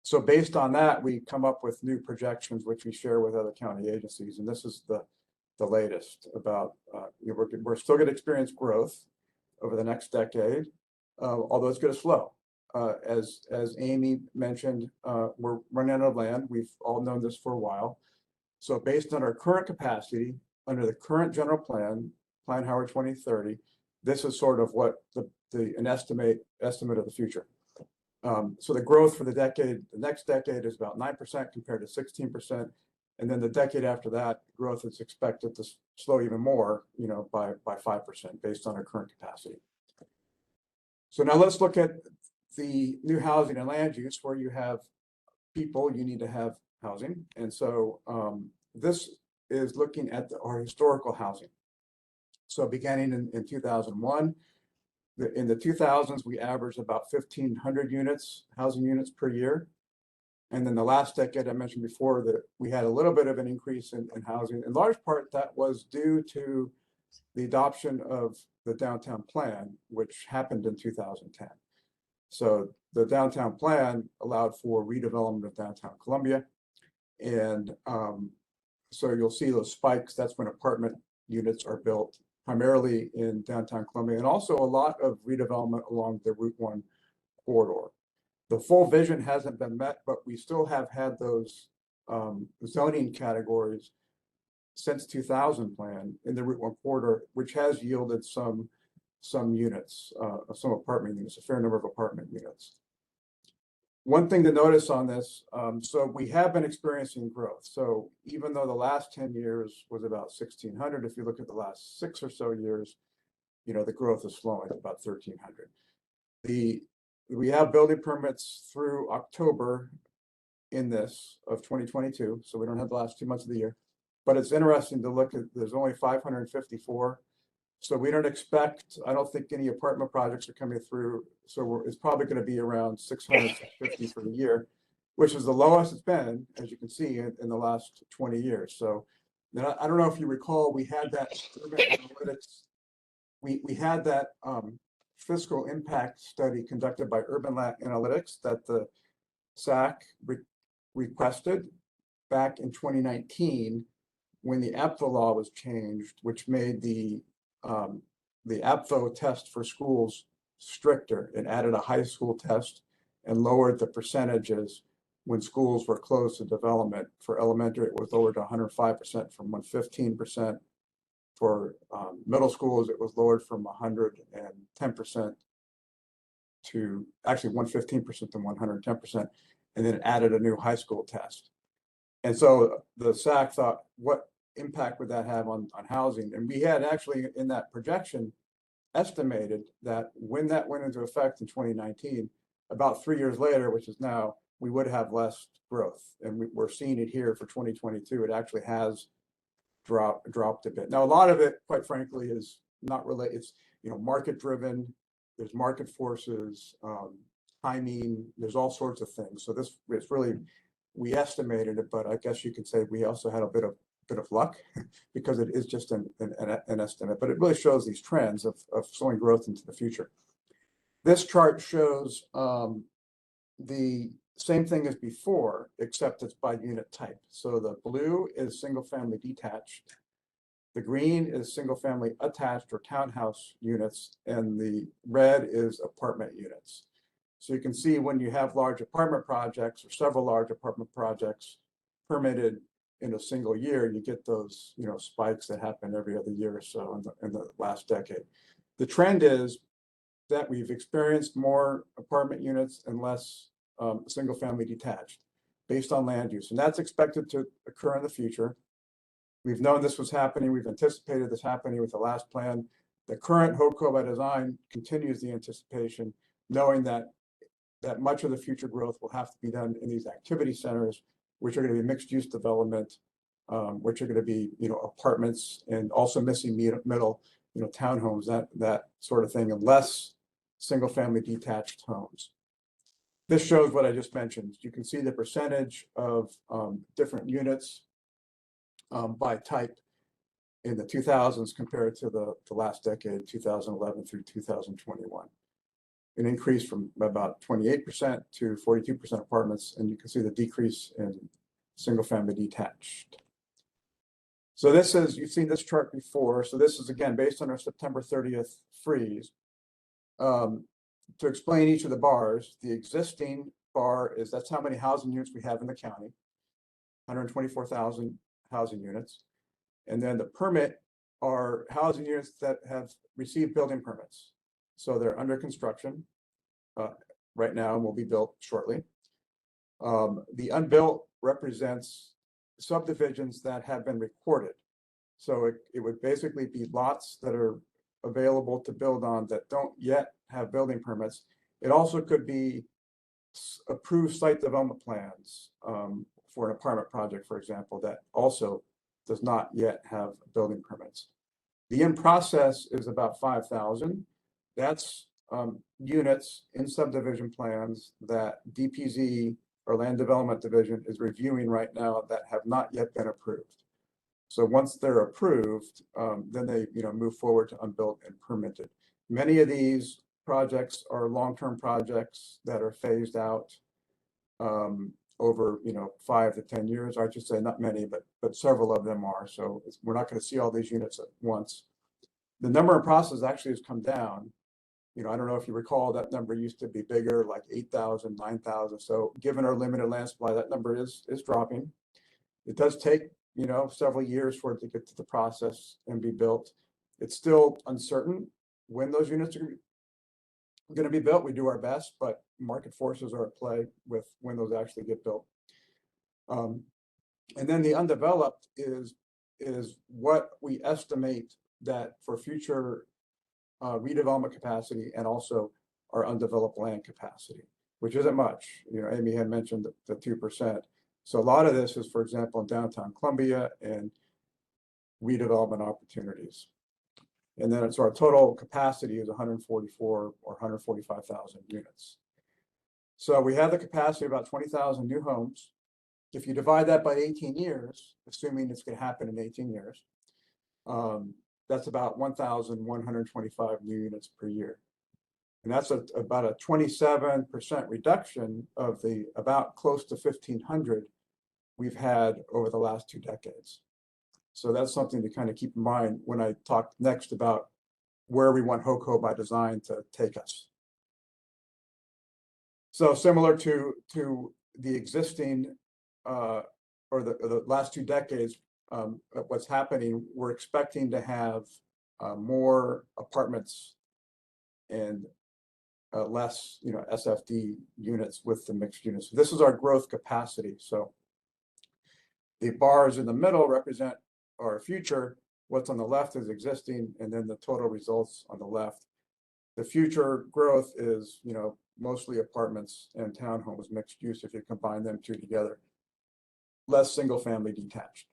So based on that, we come up with new projections, which we share with other county agencies. And this is the latest about, we're still going to experience growth over the next decade, although it's going to slow. As Amy mentioned, we're running out of land. We've all known this for a while. So based on our current capacity, under the current general plan, Plan Howard 2030, this is sort of what an estimate of the future. So the growth for the next decade is about 9% compared to 16%. And then the decade after that, growth is expected to slow even more, by 5% based on our current capacity. So now let's look at the new housing and land use. Where you have people, you need to have housing. And so this is looking at our historical housing. So beginning in 2001, in the 2000s, we averaged about 1,500 housing units per year. And then the last decade, I mentioned before that we had a little bit of an increase in housing. In large part, that was due to the adoption of the downtown plan, which happened in 2010. So the downtown plan allowed for redevelopment of downtown Columbia. And so you'll see those spikes. That's when apartment units are built primarily in downtown Columbia, and also a lot of redevelopment along the Route 1 corridor. The full vision hasn't been met, but we still have had those zoning categories since 2000 plan in the Route 1 corridor, which has yielded some units, some apartment units, a fair number of apartment units. One thing to notice on this, so we have been experiencing growth. So even though the last 10 years was about 1,600, if you look at the last 6 or so years, the growth is slowing at about 1,300. We have building permits through October in this of 2022, so we don't have the last 2 months of the year. But it's interesting to look at, there's only 554. So we don't expect, I don't think any apartment projects are coming through. So it's probably going to be around 600, 650 for the year, which is the lowest it's been, as you can see, in the last 20 years. So I don't know if you recall, we had that urban analytics, we had that fiscal impact study conducted by Urban Analytics that the SAAC requested back in 2019 when the APFO law was changed, which made the APFO test for schools stricter. It added a high school test and lowered the percentages when schools were closed to development. For elementary, it was lowered to 105% from 115%. For middle schools, it was lowered from 110% to actually 115% to 110%, and then it added a new high school test. And so the SAAC thought, what impact would that have on housing? And we had actually in that projection estimated that when that went into effect in 2019, about 3 years later, which is now, we would have less growth. And we're seeing it here for 2022. It actually has dropped a bit. Now, a lot of it, quite frankly, is not related. It's market driven. There's market forces, timing. There's all sorts of things. So this it's really, we estimated it, but I guess you could say we also had a bit of luck because it is just an estimate. But it really shows these trends of slowing growth into the future. This chart shows the same thing as before, except it's by unit type. So the blue is single family detached. The green is single family attached or townhouse units, and the red is apartment units. So you can see when you have large apartment projects or several large apartment projects permitted in a single year, you get those spikes that happen every other year or so in the last decade. The trend is that we've experienced more apartment units and less single family detached based on land use, and that's expected to occur in the future. We've known this was happening. We've anticipated this happening with the last plan. The current HOCO by design continues the anticipation, knowing that much of the future growth will have to be done in these activity centers, which are going to be mixed use development, which are going to be apartments and also missing middle, townhomes, that sort of thing, and less single family detached homes. This shows what I just mentioned. You can see the percentage of different units by type in the 2000s compared to the last decade, 2011 through 2021. An increase from about 28% to 42% apartments, and you can see the decrease in single family detached. So this is, you've seen this chart before. So this is again based on our September 30th freeze. To explain each of the bars, the existing bar is that's how many housing units we have in the county, 124,000 housing units. And then the permit are housing units that have received building permits. So they're under construction right now and will be built shortly. The unbuilt represents subdivisions that have been recorded. So it would basically be lots that are available to build on that don't yet have building permits. It also could be approved site development plans for an apartment project, for example, that also does not yet have building permits. The in process is about 5,000. That's units in subdivision plans that DPZ or Land Development Division is reviewing right now that have not yet been approved. So once they're approved, then they move forward to unbuilt and permitted. Many of these projects are long-term projects that are phased out over 5 to 10 years. I should say not many, but several of them are. So we're not going to see all these units at once. The number of processes actually has come down. I don't know if you recall, that number used to be bigger, like 8,000, 9,000. So given our limited land supply, that number is dropping. It does take, several years for it to get to the process and be built. It's still uncertain when those units are going to be built. We do our best, but market forces are at play with when those actually get built. And then the undeveloped is what we estimate that for future redevelopment capacity and also our undeveloped land capacity, which isn't much. Amy had mentioned the 2%. So a lot of this is, for example, in downtown Columbia and redevelopment opportunities. And then so our total capacity is 144 or 145,000 units. So we have the capacity of about 20,000 new homes. If you divide that by 18 years, assuming it's going to happen in 18 years, that's about 1,125 new units per year. And that's about a 27% reduction of the about close to 1,500 we've had over the last 2 decades. So that's something to kind of keep in mind when I talk next about where we want HOCO by design to take us. So similar to the existing or the last 2 decades, what's happening, we're expecting to have more apartments and less, SFD units with the mixed units. This is our growth capacity. So the bars in the middle represent our future. What's on the left is existing, and then the total results on the left. The future growth is, mostly apartments and townhomes, mixed use, if you combine them 2 together. Less single family detached.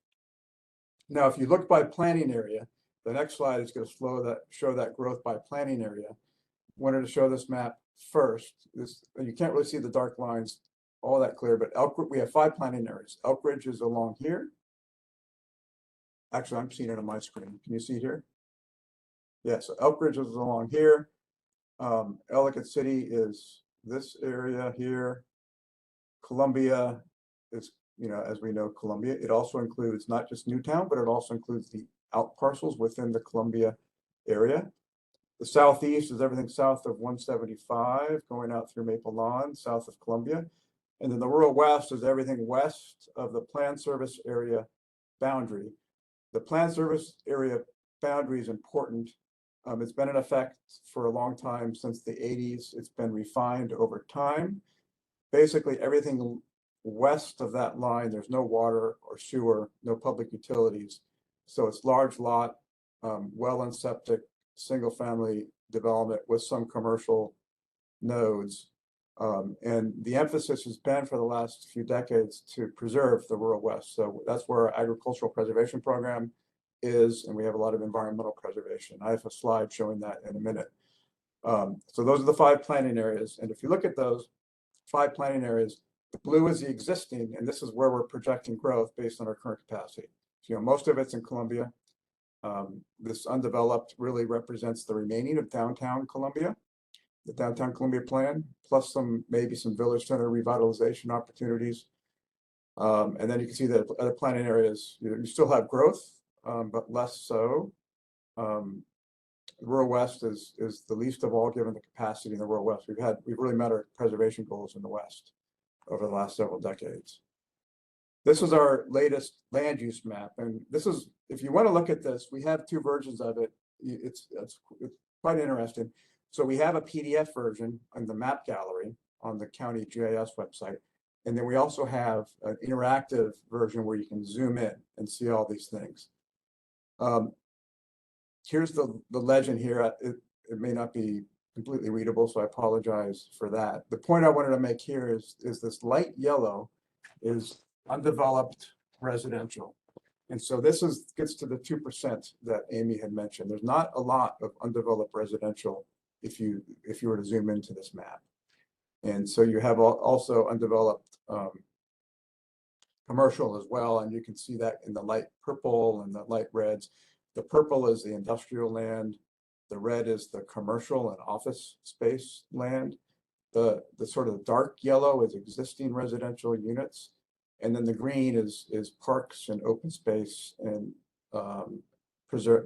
Now, if you look by planning area, the next slide is going to show that growth by planning area. Wanted to show this map first. You can't really see the dark lines all that clear, but we have 5 planning areas. Elk Ridge is along here. Actually, I'm seeing it on my screen. Can you see here? Yeah, so Elk Ridge is along here. Ellicott City is this area here. Columbia is, as we know, Columbia. It also includes not just Newtown, but it also includes the out parcels within the Columbia area. The southeast is everything south of 175 going out through Maple Lawn, south of Columbia. And then the rural west is everything west of the planned service area boundary. The planned service area boundary is important. It's been in effect for a long time, since the 80s. It's been refined over time. Basically, everything west of that line, there's no water or sewer, no public utilities. So it's large lot, well and septic, single family development with some commercial nodes. And the emphasis has been for the last few decades to preserve the rural west. So that's where our agricultural preservation program is, and we have a lot of environmental preservation. I have a slide showing that in a minute. So those are the 5 planning areas. And if you look at those 5 planning areas, the blue is the existing, and this is where we're projecting growth based on our current capacity. So, most of it's in Columbia. This undeveloped really represents the remaining of downtown Columbia, the downtown Columbia plan, plus maybe some village center revitalization opportunities. And then you can see that other planning areas, you still have growth, but less so. Rural West is the least of all, given the capacity in the rural West. We've really met our preservation goals in the West over the last several decades. This is our latest land use map, and this is, if you want to look at this, we have 2 versions of it. It's quite interesting. So we have a PDF version on the map gallery on the county GIS website, and then we also have an interactive version where you can zoom in and see all these things. Here's the legend here. It may not be completely readable, so I apologize for that. The point I wanted to make here is this light yellow is undeveloped residential. And so this gets to the 2% that Amy had mentioned. There's not a lot of undeveloped residential if you were to zoom into this map. And so you have also undeveloped commercial as well, and you can see that in the light purple and the light reds. The purple is the industrial land. The red is the commercial and office space land. The sort of dark yellow is existing residential units. And then the green is parks and open space and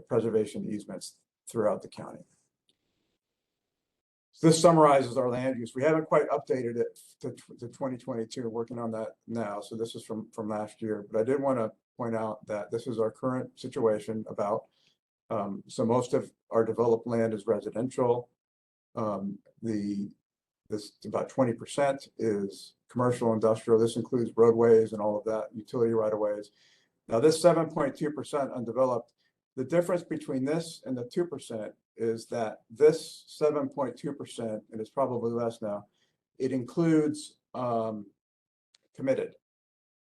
preservation easements throughout the county. So this summarizes our land use. We haven't quite updated it to 2022, working on that now. So this is from last year, but I did want to point out that this is our current situation about, so most of our developed land is residential. This about 20% is commercial, industrial. This includes roadways and all of that, utility right-of-ways. Now this 7.2% undeveloped, the difference between this and the 2% is that this 7.2%, and it's probably less now, it includes committed.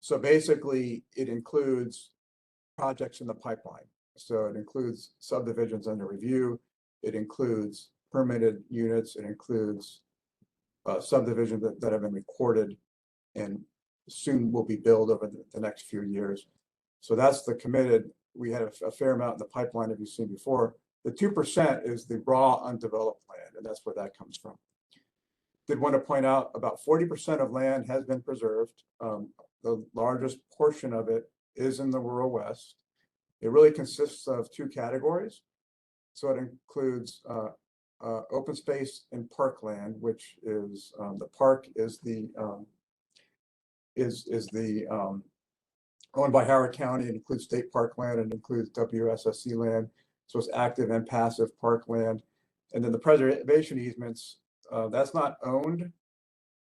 So basically it includes projects in the pipeline. So it includes subdivisions under review. It includes permitted units. It includes subdivisions that have been recorded and soon will be built over the next few years. So that's the committed. We had a fair amount in the pipeline, as you've seen before. The 2% is the raw undeveloped land, and that's where that comes from. Did want to point out about 40% of land has been preserved. The largest portion of it is in the rural West. It really consists of two categories. So it includes open space and parkland, which is the park is the owned by Howard County. It includes state parkland and includes WSSC land. So it's active and passive parkland. And then the preservation easements, that's not owned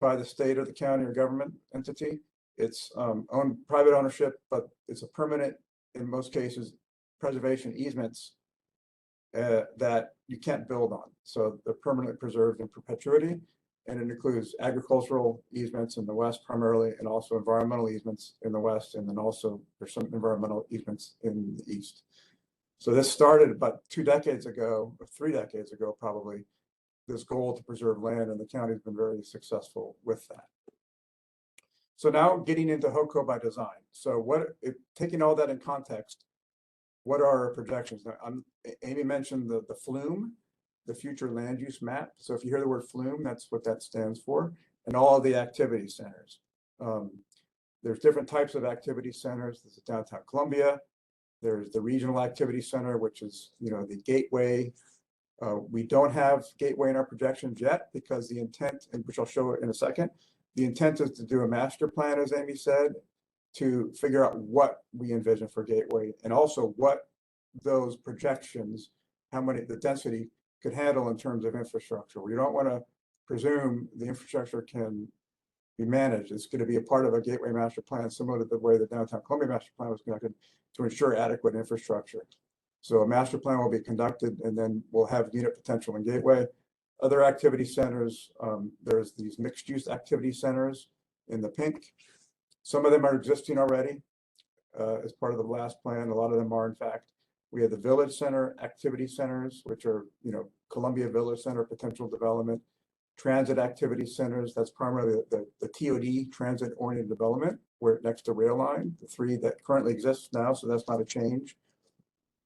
by the state or the county or government entity. It's owned private ownership, but it's a permanent, in most cases, preservation easements that you can't build on. So they're permanently preserved in perpetuity. And it includes agricultural easements in the West primarily, and also environmental easements in the West. And then also there's some environmental easements in the East. So this started about 2 decades ago, or 3 decades ago, probably, this goal to preserve land, and the county's been very successful with that. So now getting into HOCO by design. So taking all that in context, what are our projections? Now, Amy mentioned the FLUME, the future land use map. So if you hear the word FLUME, that's what that stands for, and all of the activity centers. There's different types of activity centers. There's downtown Columbia. There's the regional activity center, which is, the gateway. We don't have gateway in our projections yet because the intent, and which I'll show in a second, the intent is to do a master plan, as Amy said, to figure out what we envision for gateway, and also what those projections, how many the density could handle in terms of infrastructure. We don't want to presume the infrastructure can be managed. It's going to be a part of a gateway master plan, similar to the way the downtown Columbia master plan was conducted, to ensure adequate infrastructure. So a master plan will be conducted, and then we'll have unit potential in gateway. Other activity centers, there's these mixed use activity centers in the pink. Some of them are existing already as part of the last plan. A lot of them are, in fact. We have the Village Center activity centers, which are, Columbia Village Center potential development. Transit activity centers, that's primarily the TOD, transit-oriented development, where next to rail line, the 3 that currently exists now, so that's not a change.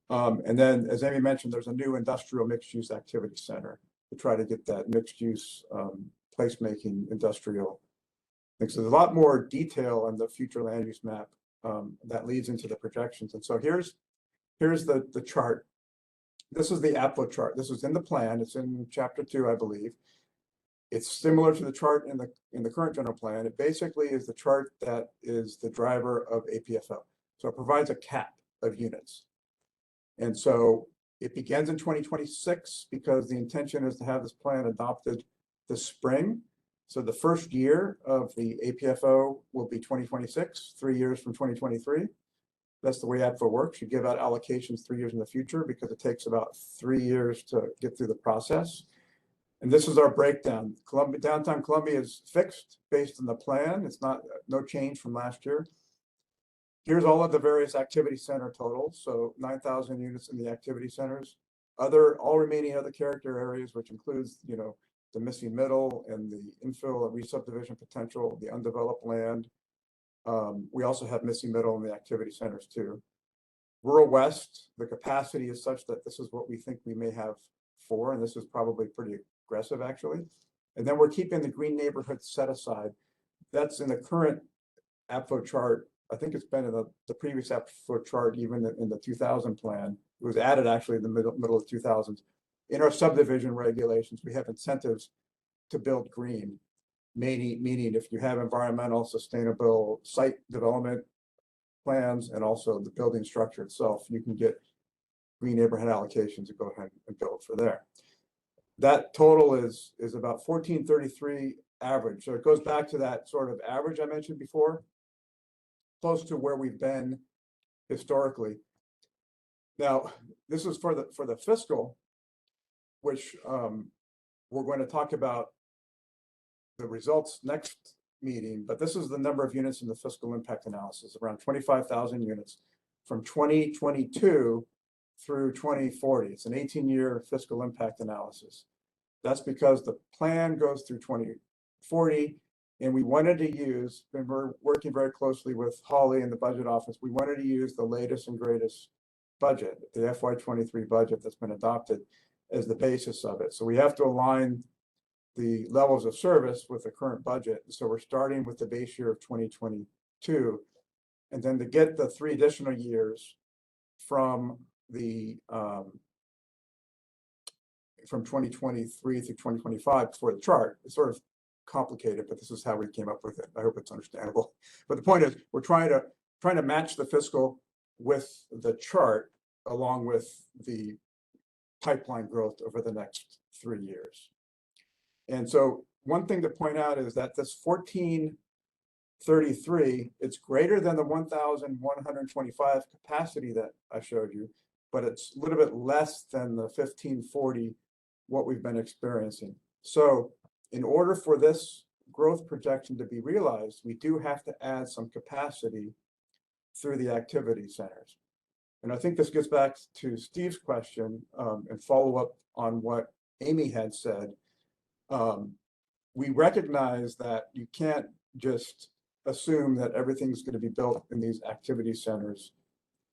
And then, as Amy mentioned, there's a new industrial mixed-use activity center to try to get that mixed-use placemaking industrial thing. So there's a lot more detail on the future land use map that leads into the projections. And so here's the chart. This is the APLO chart. This is in the plan. It's in chapter 2, I believe. It's similar to the chart in the current general plan. It basically is the chart that is the driver of APFO. So it provides a cap of units. And so it begins in 2026 because the intention is to have this plan adopted this spring. So the first year of the APFO will be 2026, 3 years from 2023. That's the way APFO works. You give out allocations 3 years in the future because it takes about 3 years to get through the process. And this is our breakdown. Downtown Columbia is fixed based on the plan. It's no change from last year. Here's all of the various activity center totals. So 9,000 units in the activity centers. All remaining other character areas, which includes, the missing middle and the infill and re-subdivision potential, the undeveloped land. We also have missing middle in the activity centers too. Rural West, the capacity is such that this is what we think we may have FY24, and this is probably pretty aggressive actually. And then we're keeping the green neighborhoods set aside. That's in the current APFO chart. I think it's been in the previous APFO chart, even in the 2000 plan. It was added actually in the middle of 2000s. In our subdivision regulations, we have incentives to build green, meaning if you have environmental sustainable site development plans and also the building structure itself, you can get green neighborhood allocations to go ahead and build for there. That total is about 1433 average. So it goes back to that sort of average I mentioned before, close to where we've been historically. Now, this is for the fiscal, which we're going to talk about the results next meeting, but this is the number of units in the fiscal impact analysis, around 25,000 units from 2022 through 2040. It's an 18-year fiscal impact analysis. That's because the plan goes through 2040, and we wanted to use, and we're working very closely with Holly in the budget office, we wanted to use the latest and greatest budget, the FY23 budget that's been adopted as the basis of it. So we have to align the levels of service with the current budget. So we're starting with the base year of 2022, and then to get the 3 additional years from the from 2023 through 2025 for the chart. It's sort of complicated, but this is how we came up with it. I hope it's understandable. But the point is, we're trying to match the fiscal with the chart, along with the pipeline growth over the next 3 years. And so one thing to point out is that this 1433, it's greater than the 1,125 capacity that I showed you, but it's a little bit less than the 1540, what we've been experiencing. So in order for this growth projection to be realized, we do have to add some capacity through the activity centers. And I think this gets back to Steve's question and follow up on what Amy had said. We recognize that you can't just assume that everything's going to be built in these activity centers,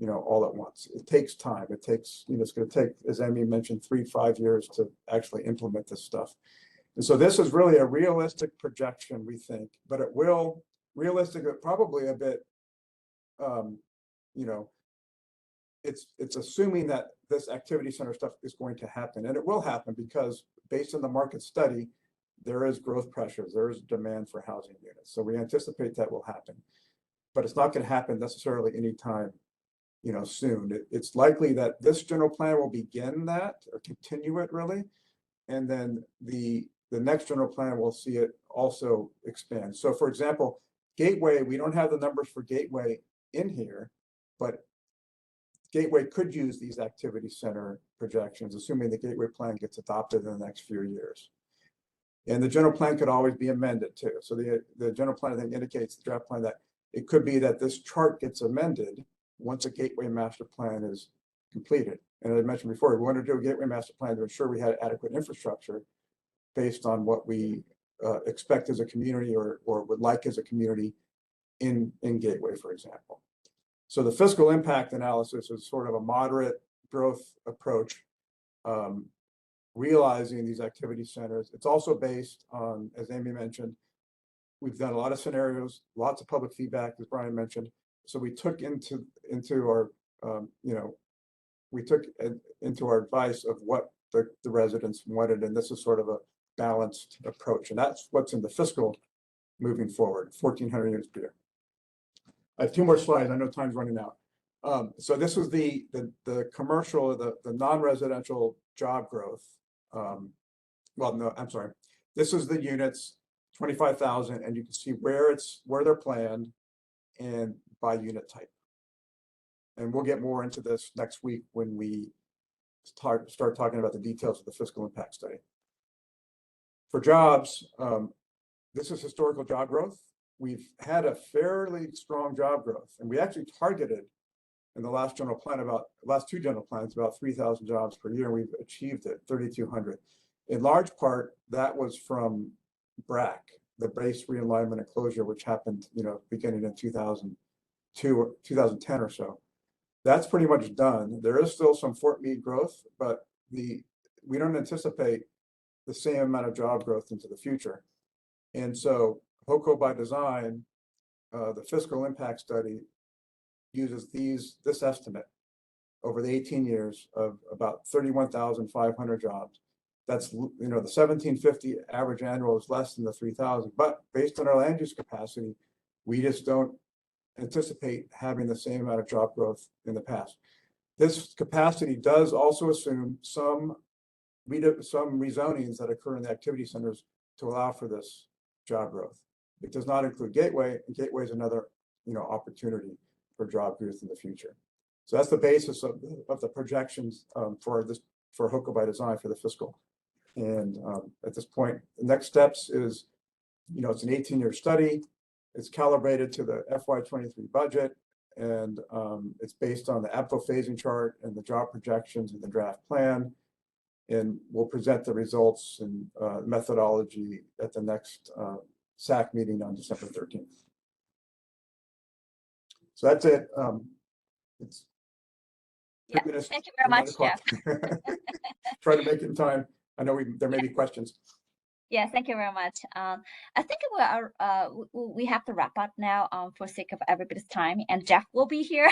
all at once. It takes time. It takes, it's going to take, as Amy mentioned, 3-5 years to actually implement this stuff. And so this is really a realistic projection, we think, but it will, realistic, probably a bit, it's assuming that this activity center stuff is going to happen, and it will happen because based on the market study, there is growth pressures, there is demand for housing units. So we anticipate that will happen, but it's not going to happen necessarily anytime, soon. It's likely that this general plan will begin that or continue it really, and then the next general plan will see it also expand. So for example, Gateway, we don't have the numbers for Gateway in here, but Gateway could use these activity center projections, assuming the Gateway plan gets adopted in the next few years. And the general plan could always be amended too. So the general plan, I think, indicates the draft plan that it could be that this chart gets amended once a Gateway master plan is completed. And as I mentioned before, we wanted to do a Gateway master plan to ensure we had adequate infrastructure based on what we expect as a community or would like as a community in Gateway, for example. So the fiscal impact analysis is sort of a moderate growth approach, realizing these activity centers. It's also based on, as Amy mentioned, we've done a lot of scenarios, lots of public feedback, as Brian mentioned. So we took into our, we took into our advice of what the residents wanted, and this is sort of a balanced approach. And that's what's in the fiscal moving forward, 1,400 units per year. I have 2 more slides. I know time's running out. So this was the commercial, the non-residential job growth. Well, no, I'm sorry. This is the units, 25,000, and you can see where they're planned and by unit type. And we'll get more into this next week when we start talking about the details of the fiscal impact study. For jobs, this is historical job growth. We've had a fairly strong job growth, and we actually targeted in the last general plan last 2 general plans about 3,000 jobs per year, and we've achieved it, 3,200. In large part, that was from BRAC, the base realignment and closure, which happened, beginning in 2002 or 2010 or so. That's pretty much done. There is still some Fort Meade growth, but the we don't anticipate the same amount of job growth into the future. And so HOCO by design, the fiscal impact study uses this estimate over the 18 years of about 31,500 jobs. That's, the 1750 average annual is less than the 3,000, but based on our land use capacity, we just don't anticipate having the same amount of job growth in the past. This capacity does also assume some rezonings that occur in the activity centers to allow for this job growth. It does not include Gateway, and Gateway is another, opportunity for job growth in the future. So that's the basis of the projections for HOCO by design for the fiscal. And at this point, the next steps is, it's an 18-year study. It's calibrated to the FY23 budget, and it's based on the APFO phasing chart and the job projections and the draft plan. And we'll present the results and methodology at the next SAAC meeting on December 13th. So that's it. It's yeah, thank you very much, Jeff. Try to make it in time. I know there may be questions. Yeah, thank you very much. I think we have to wrap up now for sake of everybody's time. And Jeff will be here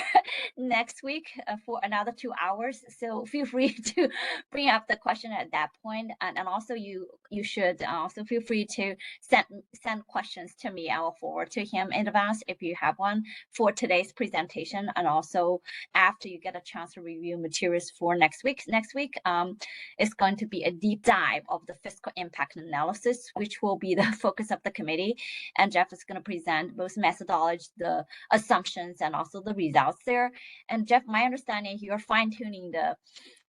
next week for another 2 hours. So feel free to bring up the question at that point. And also you should also feel free to send questions to me. I will forward to him in advance if you have one for today's presentation. And also after you get a chance to review materials for next week. Next week, it's going to be a deep dive of the fiscal impact analysis, which will be the focus of the committee. And Jeff is going to present both methodology, the assumptions, and also the results there. And Jeff, my understanding, you're fine-tuning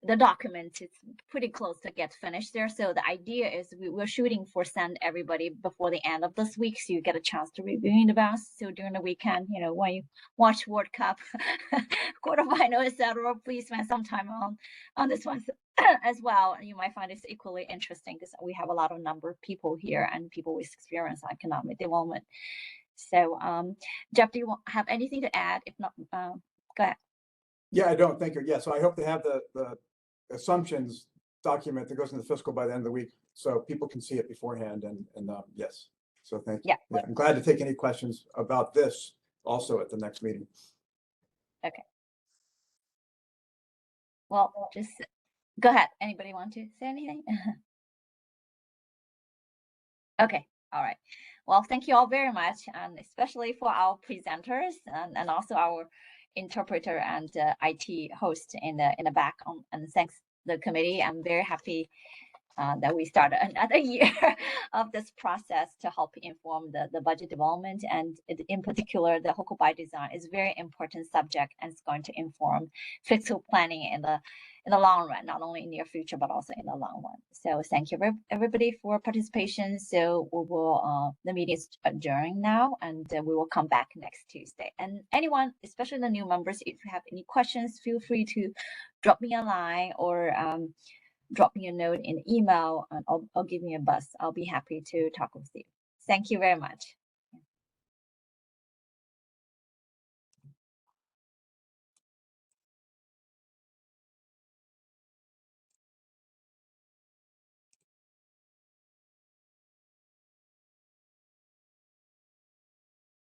the document. It's pretty close to get finished there. So the idea is we're shooting for send everybody before the end of this week, so you get a chance to review in advance. So during the weekend, when you watch World Cup, quarterfinal, etc., please spend some time on this one as well. And you might find it's equally interesting because we have a lot of number of people here and people with experience in economic development. So Jeff, do you have anything to add? If not, go ahead. Yeah, I don't. Thank you. Yeah, so I hope to have the assumptions document that goes in the fiscal by the end of the week, so people can see it beforehand. And yes, so thank you. Yeah, I'm glad to take any questions about this also at the next meeting. Okay. Well, just go ahead. Anybody want to say anything? Okay. All right. Well, thank you all very much, and especially for our presenters and also our interpreter and IT host in the back. And thanks the committee. I'm very happy that we started another year of this process to help inform the budget development, and in particular the HOCO by design is a very important subject, and it's going to inform fiscal planning in the long run, not only in the near future but also in the long run. So thank you everybody for participation. So we will the meeting is adjourned now, and we will come back next Tuesday. And anyone, especially the new members, if you have any questions, feel free to drop me a line or drop me a note in email, and I'll give me a buzz. I'll be happy to talk with you. Thank you very much.